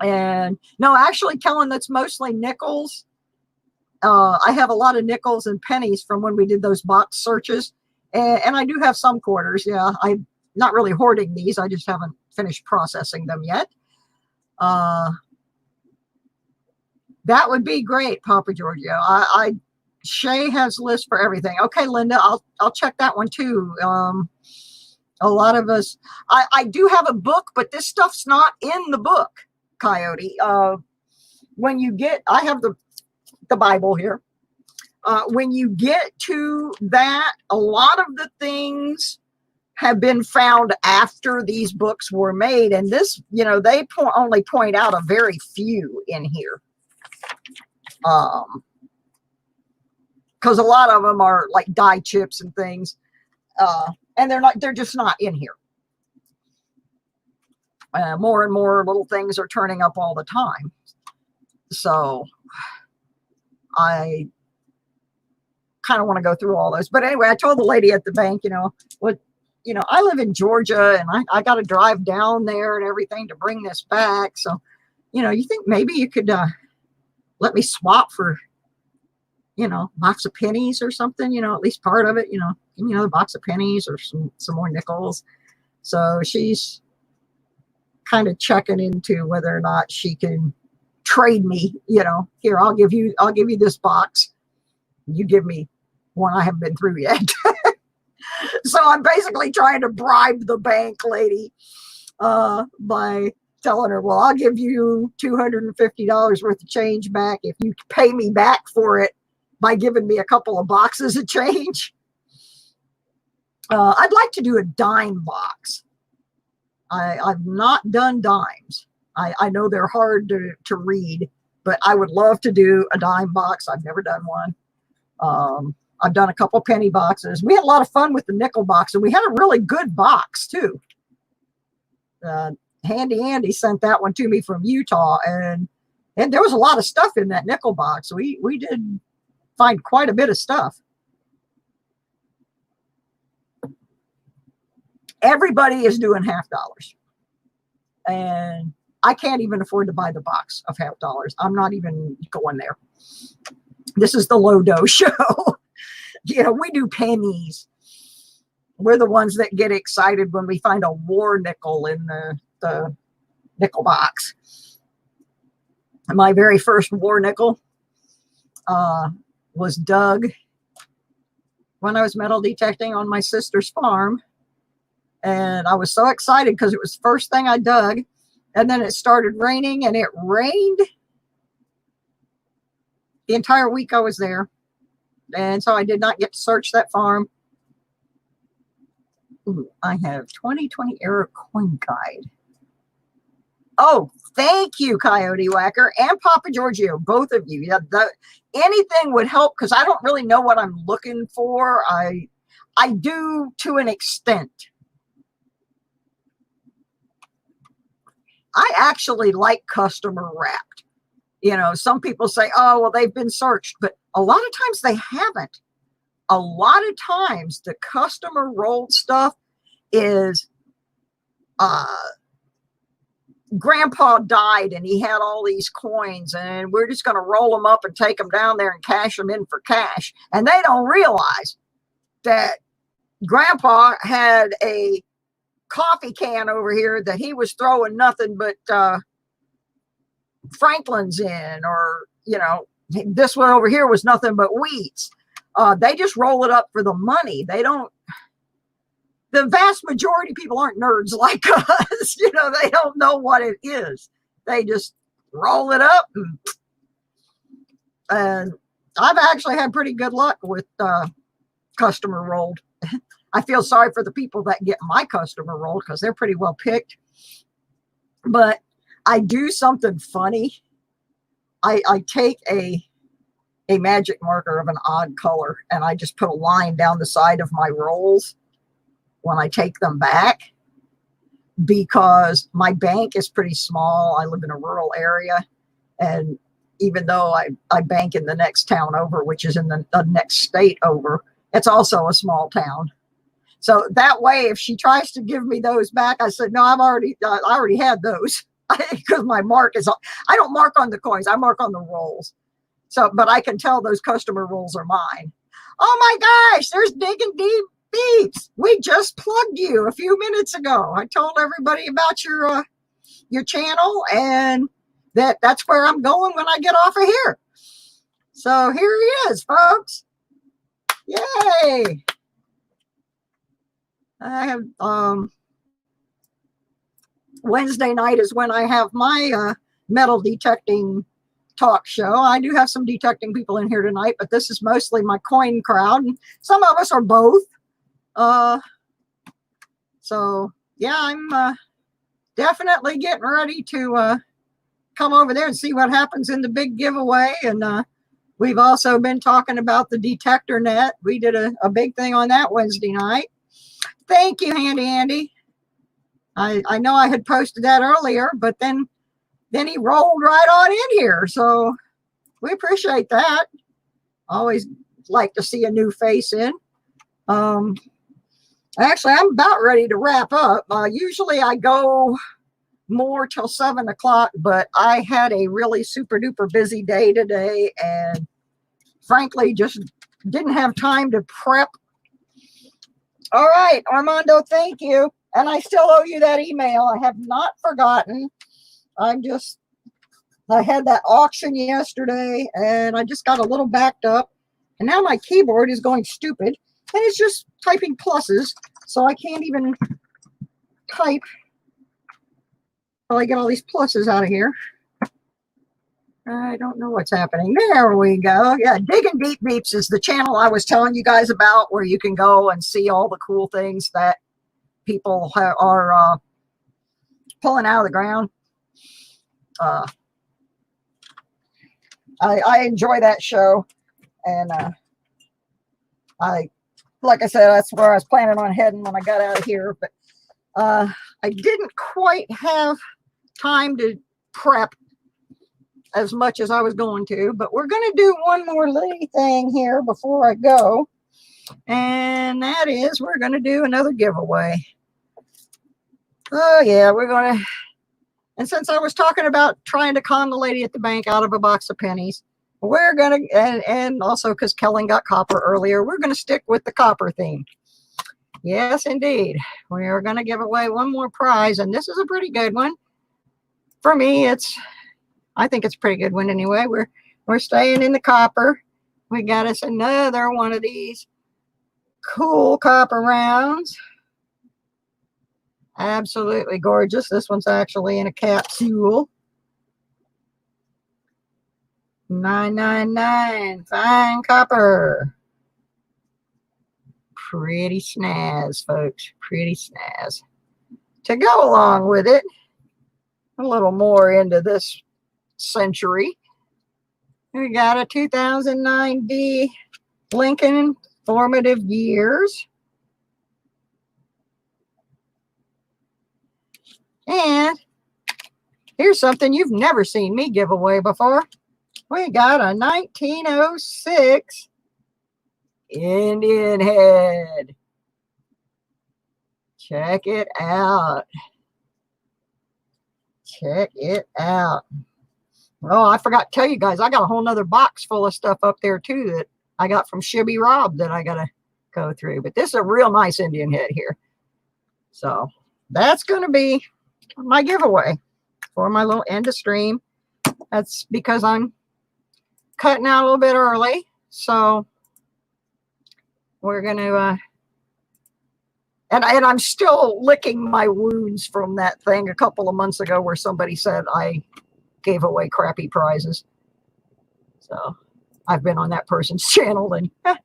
And no, actually, Kellen, that's mostly nickels. I have a lot of nickels and pennies from when we did those box searches. And I do have some quarters. Yeah, I'm not really hoarding these. I just haven't finished processing them yet. That would be great, Papa Giorgio. Shay has lists for everything. Okay, Linda, I'll check that one too. A lot of us, I do have a book, but this stuff's not in the book, Coyote. When you get, I have the Bible here. When you get to that, a lot of the things have been found after these books were made. And this, they only point out a very few in here. Because a lot of them are like dye chips and things. And they're just not in here. More and more little things are turning up all the time. So I kind of want to go through all those. But anyway, I told the lady at the bank, I live in Georgia and I got to drive down there and everything to bring this back. So, you think maybe you could let me swap for, box of pennies or something, at least part of it, give me another box of pennies or some more nickels. So she's kind of checking into whether or not she can trade me, here, I'll give you this box. You give me one I haven't been through yet. So I'm basically trying to bribe the bank lady by telling her, well, I'll give you $250 worth of change back if you pay me back for it by giving me a couple of boxes of change. I'd like to do a dime box. I've not done dimes. I know they're hard to read, but I would love to do a dime box. I've never done one. I've done a couple penny boxes. We had a lot of fun with the nickel box, and we had a really good box too. Handy Andy sent that one to me from Utah, and there was a lot of stuff in that nickel box. We did find quite a bit of stuff. Everybody is doing $50, and I can't even afford to buy the box of $50. I'm not even going there. This is the low dough show. We do pennies. We're the ones that get excited when we find a war nickel in the nickel box. My very first war nickel was dug when I was metal detecting on my sister's farm. And I was so excited because it was the first thing I dug. And then it started raining, and it rained the entire week I was there. And so I did not get to search that farm. Ooh, I have 2020 Era Coin Guide. Oh, thank you, Coyote Whacker and Papa Giorgio, both of you. Yeah, anything would help because I don't really know what I'm looking for. I do to an extent. I actually like customer wrapped. You know, some people say, oh, well, they've been searched, but a lot of times they haven't. A lot of times the customer rolled stuff is grandpa died and he had all these coins and we're just going to roll them up and take them down there and cash them in for cash. And they don't realize that grandpa had a coffee can over here that he was throwing nothing but Franklin's in, or, you know, this one over here was nothing but wheats. They just roll it up for the money. They don't, the vast majority of people aren't nerds like us. You know, they don't know what it is. They just roll it up. And I've actually had pretty good luck with customer rolled. I feel sorry for the people that get my customer rolled because they're pretty well picked. But I do something funny. I take a magic marker of an odd color and I just put a line down the side of my rolls when I take them back, because my bank is pretty small. I live in a rural area, and even though I bank in the next town over, which is in the next state over, it's also a small town. So that way, if she tries to give me those back, I said, no, I already had those, because my mark is, I don't mark on the coins, I mark on the rolls. So, but I can tell those customer rolls are mine. Oh my gosh, there's Digging Deep Beeps. We just plugged you a few minutes ago. I told everybody about your channel, and that's where I'm going when I get off of here. So here he is, folks. Yay. I have Wednesday night is when I have my metal detecting talk show. I do have some detecting people in here tonight, but this is mostly my coin crowd, and some of us are both. So yeah, I'm definitely getting ready to come over there and see what happens in the big giveaway. And we've also been talking about the detector net. We did a big thing on that Wednesday night. Thank you, Handy Andy. I know I had posted that earlier, but then he rolled right on in here. So we appreciate that. Always like to see a new face in. Actually, I'm about ready to wrap up. Usually I go more till 7 o'clock, but I had a really super duper busy day today and frankly just didn't have time to prep. All right, Armando, thank you. And I still owe you that email. I have not forgotten. I had that auction yesterday and I just got a little backed up, and now my keyboard is going stupid and it's just typing pluses. So I can't even type until I get all these pluses out of here. I don't know what's happening. There we go. Yeah, Digging Deep Beeps is the channel I was telling you guys about, where you can go and see all the cool things that people are pulling out of the ground. I enjoy that show, and like I said, that's where I was planning on heading when I got out of here, but I didn't quite have time to prep as much as I was going to, but we're going to do one more little thing here before I go, and that is we're going to do another giveaway. Oh yeah, we're going to, and since I was talking about trying to con the lady at the bank out of a box of pennies, we're going to, and also because Kellen got copper earlier, we're going to stick with the copper theme. Yes, indeed. We are going to give away one more prize, and this is a pretty good one. For me, I think it's a pretty good one anyway. We're staying in the copper. We got us another one of these cool copper rounds. Absolutely gorgeous. This one's actually in a capsule. 999 fine copper. Pretty snaz, folks. Pretty snaz. To go along with it, a little more into this century, we got a 2009 D Lincoln Formative Years. And Here's something you've never seen me give away before. We got a 1906 Indian head. Check it out. Check it out. Oh, I forgot to tell you guys, I got a whole nother box full of stuff up there too that I got from Shibby Rob that I got to go through. But this is a real nice Indian head here. So that's going to be my giveaway for my little end of stream. That's because I'm cutting out a little bit early. So we're going to, and I'm still licking my wounds from that thing a couple of months ago where somebody said I gave away crappy prizes. So I've been on that person's channel and I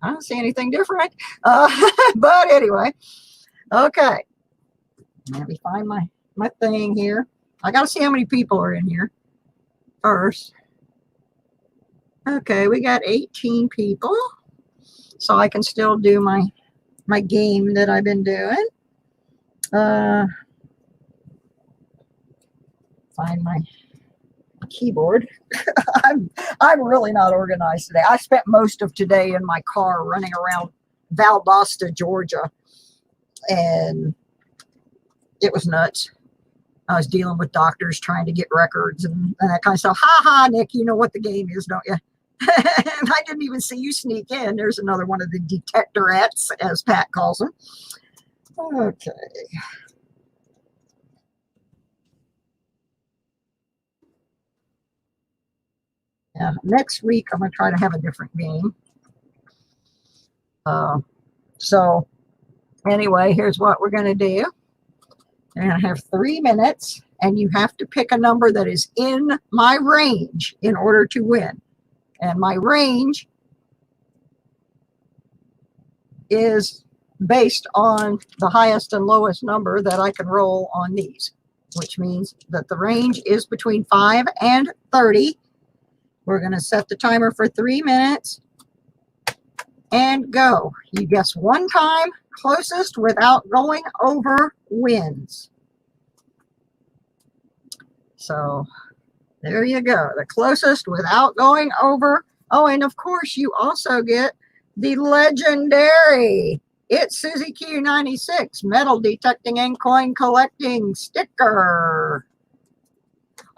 don't see anything different. But anyway, okay. Let me find my thing here. I got to see how many people are in here first. Okay, we got 18 people. So I can still do my game that I've been doing. Find my keyboard. I'm really not organized today. I spent most of today in my car running around Valdosta, Georgia, and it was nuts. I was dealing with doctors trying to get records and that kind of stuff. Ha ha, Nick, you know what the game is, don't you? And I didn't even see you sneak in. There's another one of the detectorettes, as Pat calls them. Okay. Yeah, next week, I'm going to try to have a different game. So anyway, here's what we're going to do. You're going to have 3 minutes, and you have to pick a number that is in my range in order to win. And my range is based on the highest and lowest number that I can roll on these, which means that the range is between 5 and 30. We're going to set the timer for 3 minutes and go. You guess one time, closest without going over wins. So there you go. The closest without going over. Oh, and of course you also get the legendary It'sSusieQue96 metal detecting and coin collecting sticker.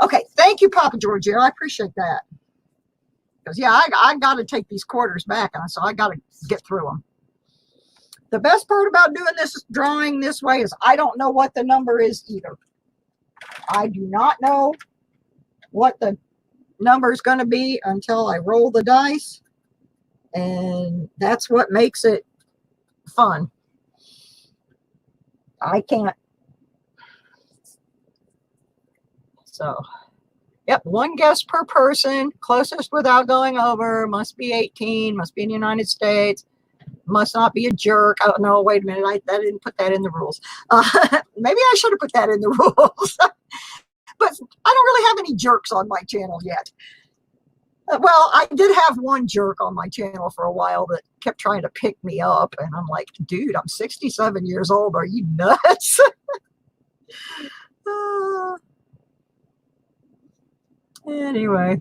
Okay, thank you, Papa Giorgio. I appreciate that. Because, yeah, I got to take these quarters back, and so I got to get through them. The best part about doing this drawing this way is I don't know what the number is either. I do not know what the number is going to be until I roll the dice, and that's what makes it fun. I can't. So, yep, one guess per person, closest without going over, must be 18, must be in the United States, must not be a jerk. Oh, no, wait a minute, I didn't put that in the rules. Maybe I should have put that in the rules. But I don't really have any jerks on my channel yet. Well, I did have one jerk on my channel for a while that kept trying to pick me up, and I'm like, dude, I'm 67 years old. Are you nuts? Anyway,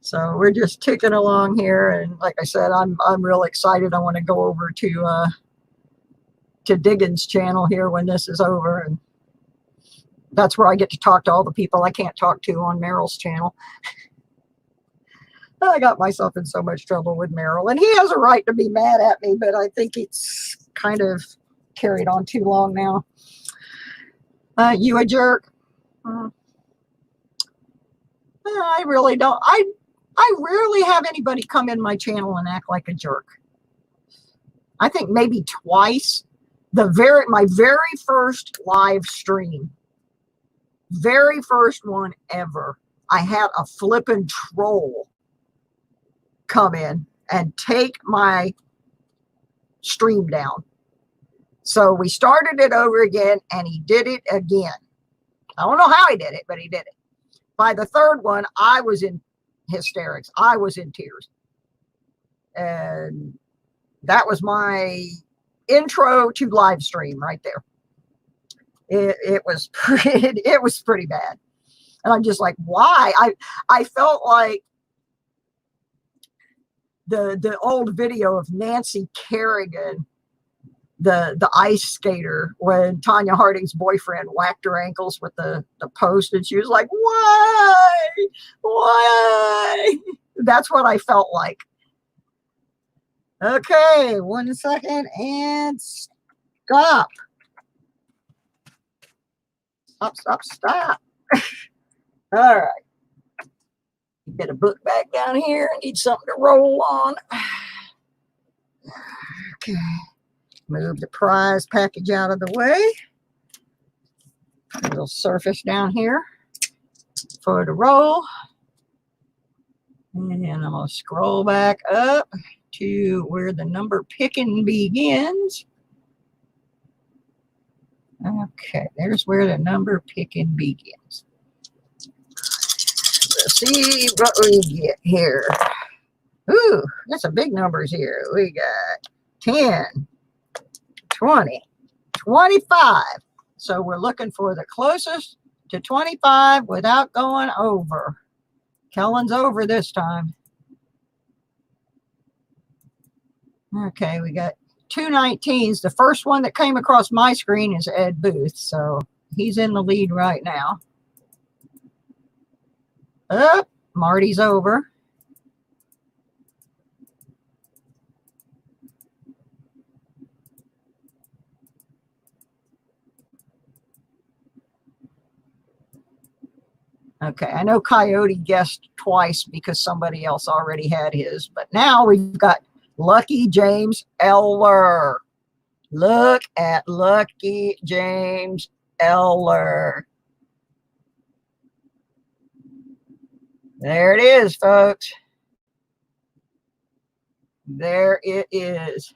so we're just ticking along here, and like I said, I'm real excited. I want to go over to Diggins' channel here when this is over, and that's where I get to talk to all the people I can't talk to on Meryl's channel. I got myself in so much trouble with Meryl, and he has a right to be mad at me, but I think it's kind of carried on too long now. You a jerk? I really don't. I rarely have anybody come in my channel and act like a jerk. I think maybe twice. My very first live stream, very first one ever, I had a flippin' troll come in and take my stream down. So we started it over again, and he did it again. I don't know how he did it, but he did it. By the third one, I was in hysterics. I was in tears. And that was my intro to live stream right there. It was pretty bad. And I'm just like, why? I felt like the old video of Nancy Kerrigan, the ice skater, when Tanya Harding's boyfriend whacked her ankles with the post, and she was like, why? That's what I felt like. Okay, 1 second, and stop. Stop. All right. Get a book back down here. I need something to roll on. Okay. Move the prize package out of the way. A little surface down here for the roll. And I'm going to scroll back up to where the number picking begins. Okay, there's where the number picking begins. Let's see what we get here. Ooh, that's some big numbers here. We got 10, 20, 25. So we're looking for the closest to 25 without going over. Kellen's over this time. Okay, we got 2 19s. The first one that came across my screen is Ed Booth, so he's in the lead right now. Up, Marty's over. Okay, I know Coyote guessed twice because somebody else already had his, but now we've got Lucky James Eller. Look at Lucky James Eller. There it is, folks. There it is.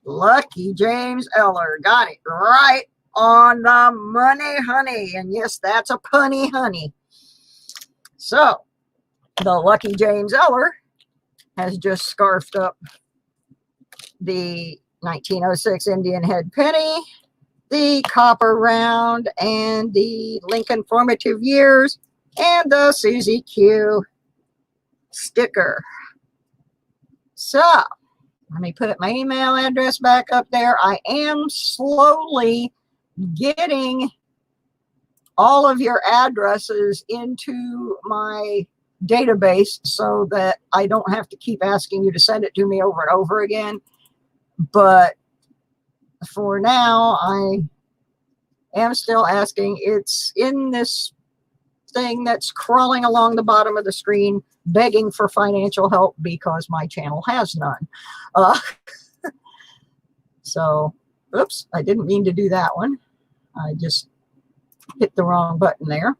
Lucky James Eller. Got it right on the money, honey. And yes, that's a punny, honey. So, the Lucky James Eller has just scarfed up the 1906 Indian Head Penny, the Copper Round, and the Lincoln Formative Years, and the Susie Q sticker. So, let me put my email address back up there. I am slowly getting all of your addresses into my database so that I don't have to keep asking you to send it to me over and over again. But for now, I am still asking. It's in this thing that's crawling along the bottom of the screen, begging for financial help because my channel has none. So, oops, I didn't mean to do that one. I just hit the wrong button there.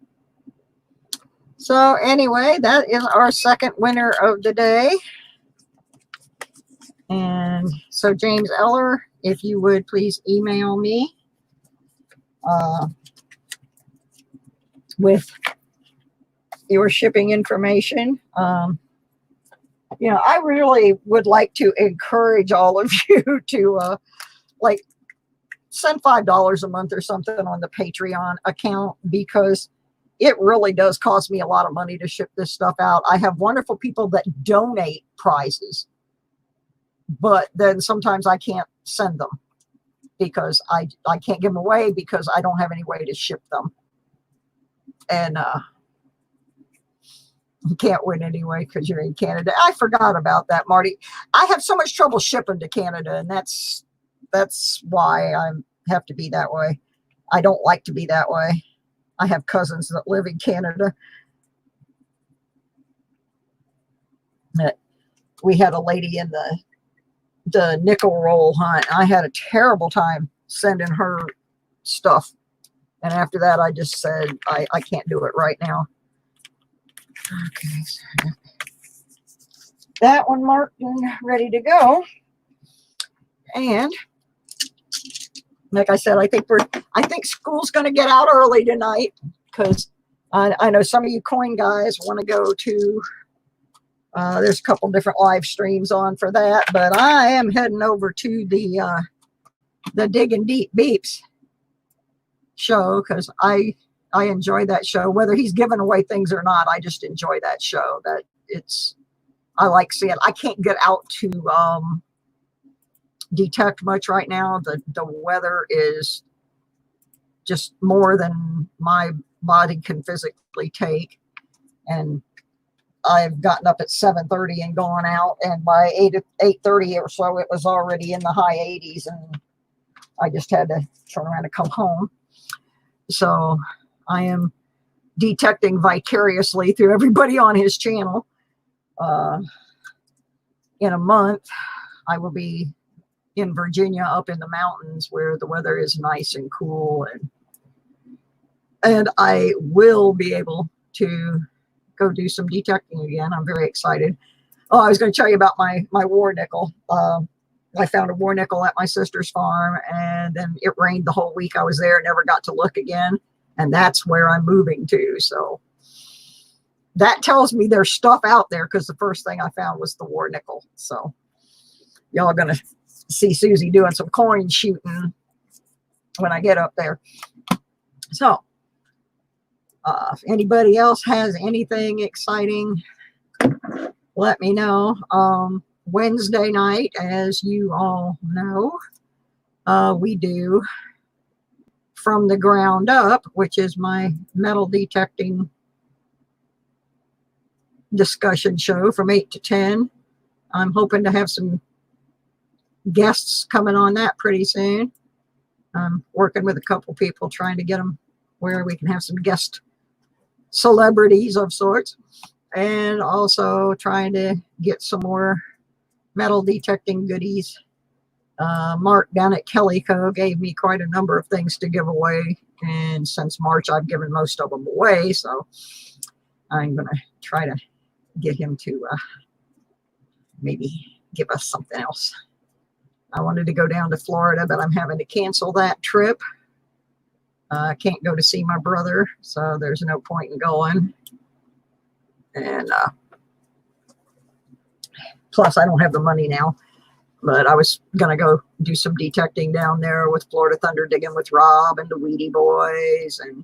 So anyway, that is our second winner of the day. And so James Eller, if you would please email me with your shipping information. You know, I really would like to encourage all of you to like send $5 a month or something on the Patreon account, because it really does cost me a lot of money to ship this stuff out. I have wonderful people that donate prizes, but then sometimes I can't send them because I can't give them away because I don't have any way to ship them. And you can't win anyway because you're in Canada. I forgot about that, Marty. I have so much trouble shipping to Canada, and that's why I have to be that way. I don't like to be that way. I have cousins that live in Canada. We had a lady in the nickel roll hunt. I had a terrible time sending her stuff. And after that, I just said, I can't do it right now. Okay. So that one marked and ready to go. And like I said, I think school's going to get out early tonight because I know some of you coin guys want to go to, there's a couple different live streams on for that, but I am heading over to the Digging Deep Beeps show because I I enjoy that show, whether he's giving away things or not. I just enjoy that show. I like seeing. I can't get out to detect much right now. The weather is just more than my body can physically take, and I've gotten up at 7:30 and gone out, and by 8:30 or so it was already in the high 80s, and I just had to turn around and come home. So I am detecting vicariously through everybody on his channel. In a month I will be in Virginia, up in the mountains where the weather is nice and cool, and I will be able to go do some detecting again. I'm very excited. Oh, I was going to tell you about my war nickel. I found a war nickel at my sister's farm, and then it rained the whole week I was there, never got to look again, and that's where I'm moving to. So that tells me there's stuff out there, because the first thing I found was the war nickel. So y'all are going to see Susie doing some coin shooting when I get up there. So if anybody else has anything exciting, let me know. Wednesday night, as you all know, we do From the Ground Up, which is my metal detecting discussion show from 8 to 10. I'm hoping to have some guests coming on that pretty soon. I'm working with a couple people trying to get them where we can have some guest celebrities of sorts, and also trying to get some more metal detecting goodies. Mark down at Kellyco gave me quite a number of things to give away, and since March I've given most of them away, so I'm gonna try to get him to maybe give us something else. I wanted to go down to Florida, but I'm having to cancel that trip. I can't go to see my brother, so there's no point in going. And plus, I don't have the money now. But I was going to go do some detecting down there with Florida Thunder Digging with Rob and the Weedy Boys, and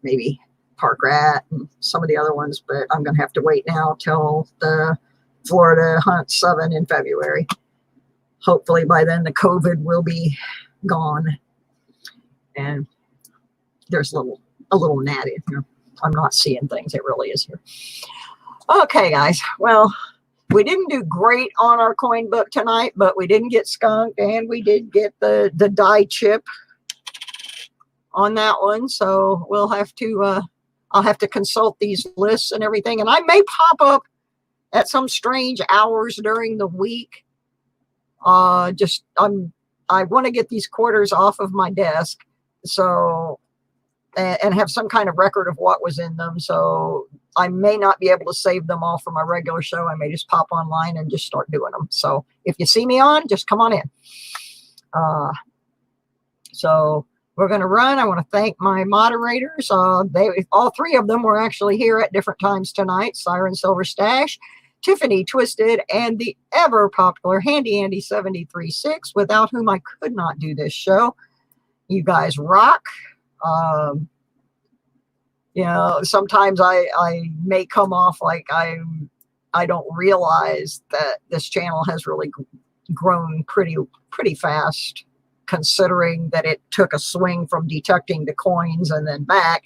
maybe Park Rat and some of the other ones. But I'm going to have to wait now till the Florida Hunt 7 in February. Hopefully by then the COVID will be gone. And there's a little natty. I'm not seeing things. It really is here. Okay, guys. Well, we didn't do great on our coin book tonight, but we didn't get skunked, and we did get the die chip on that one. So we'll have to I'll have to consult these lists and everything, and I may pop up at some strange hours during the week. I want to get these quarters off of my desk, so and have some kind of record of what was in them. So I may not be able to save them all for my regular show. I may just pop online and just start doing them. So if you see me on, just come on in. So we're going to run. I want to thank my moderators. All three of them were actually here at different times tonight. Siren Silver Stash, Tiffany Twisted, and the ever popular Handy Andy 736, without whom I could not do this show. You guys rock. Sometimes I may come off like I don't realize that this channel has really grown pretty fast, considering that it took a swing from detecting to coins and then back.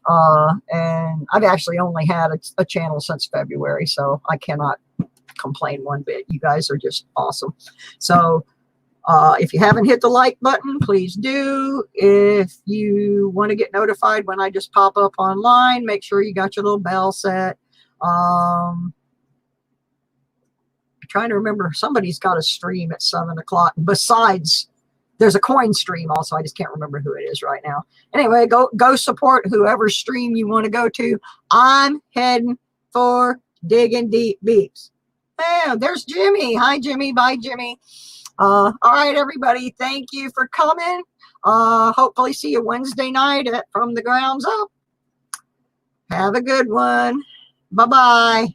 And I've actually only had a channel since February, so I cannot complain one bit. You guys are just awesome. So if you haven't hit the like button, please do. If you want to get notified when I just pop up online, make sure you got your little bell set. I'm trying to remember, somebody's got a stream at 7 o'clock. Besides, there's a coin stream also. I just can't remember who it is right now. Anyway, go support whoever stream you want to go to. I'm heading for Digging Deep Beeps. Oh, there's Jimmy. Hi, Jimmy. Bye, Jimmy. All right, everybody. Thank you for coming. Hopefully see you Wednesday night at From the Grounds Up. Have a good one. Bye-bye.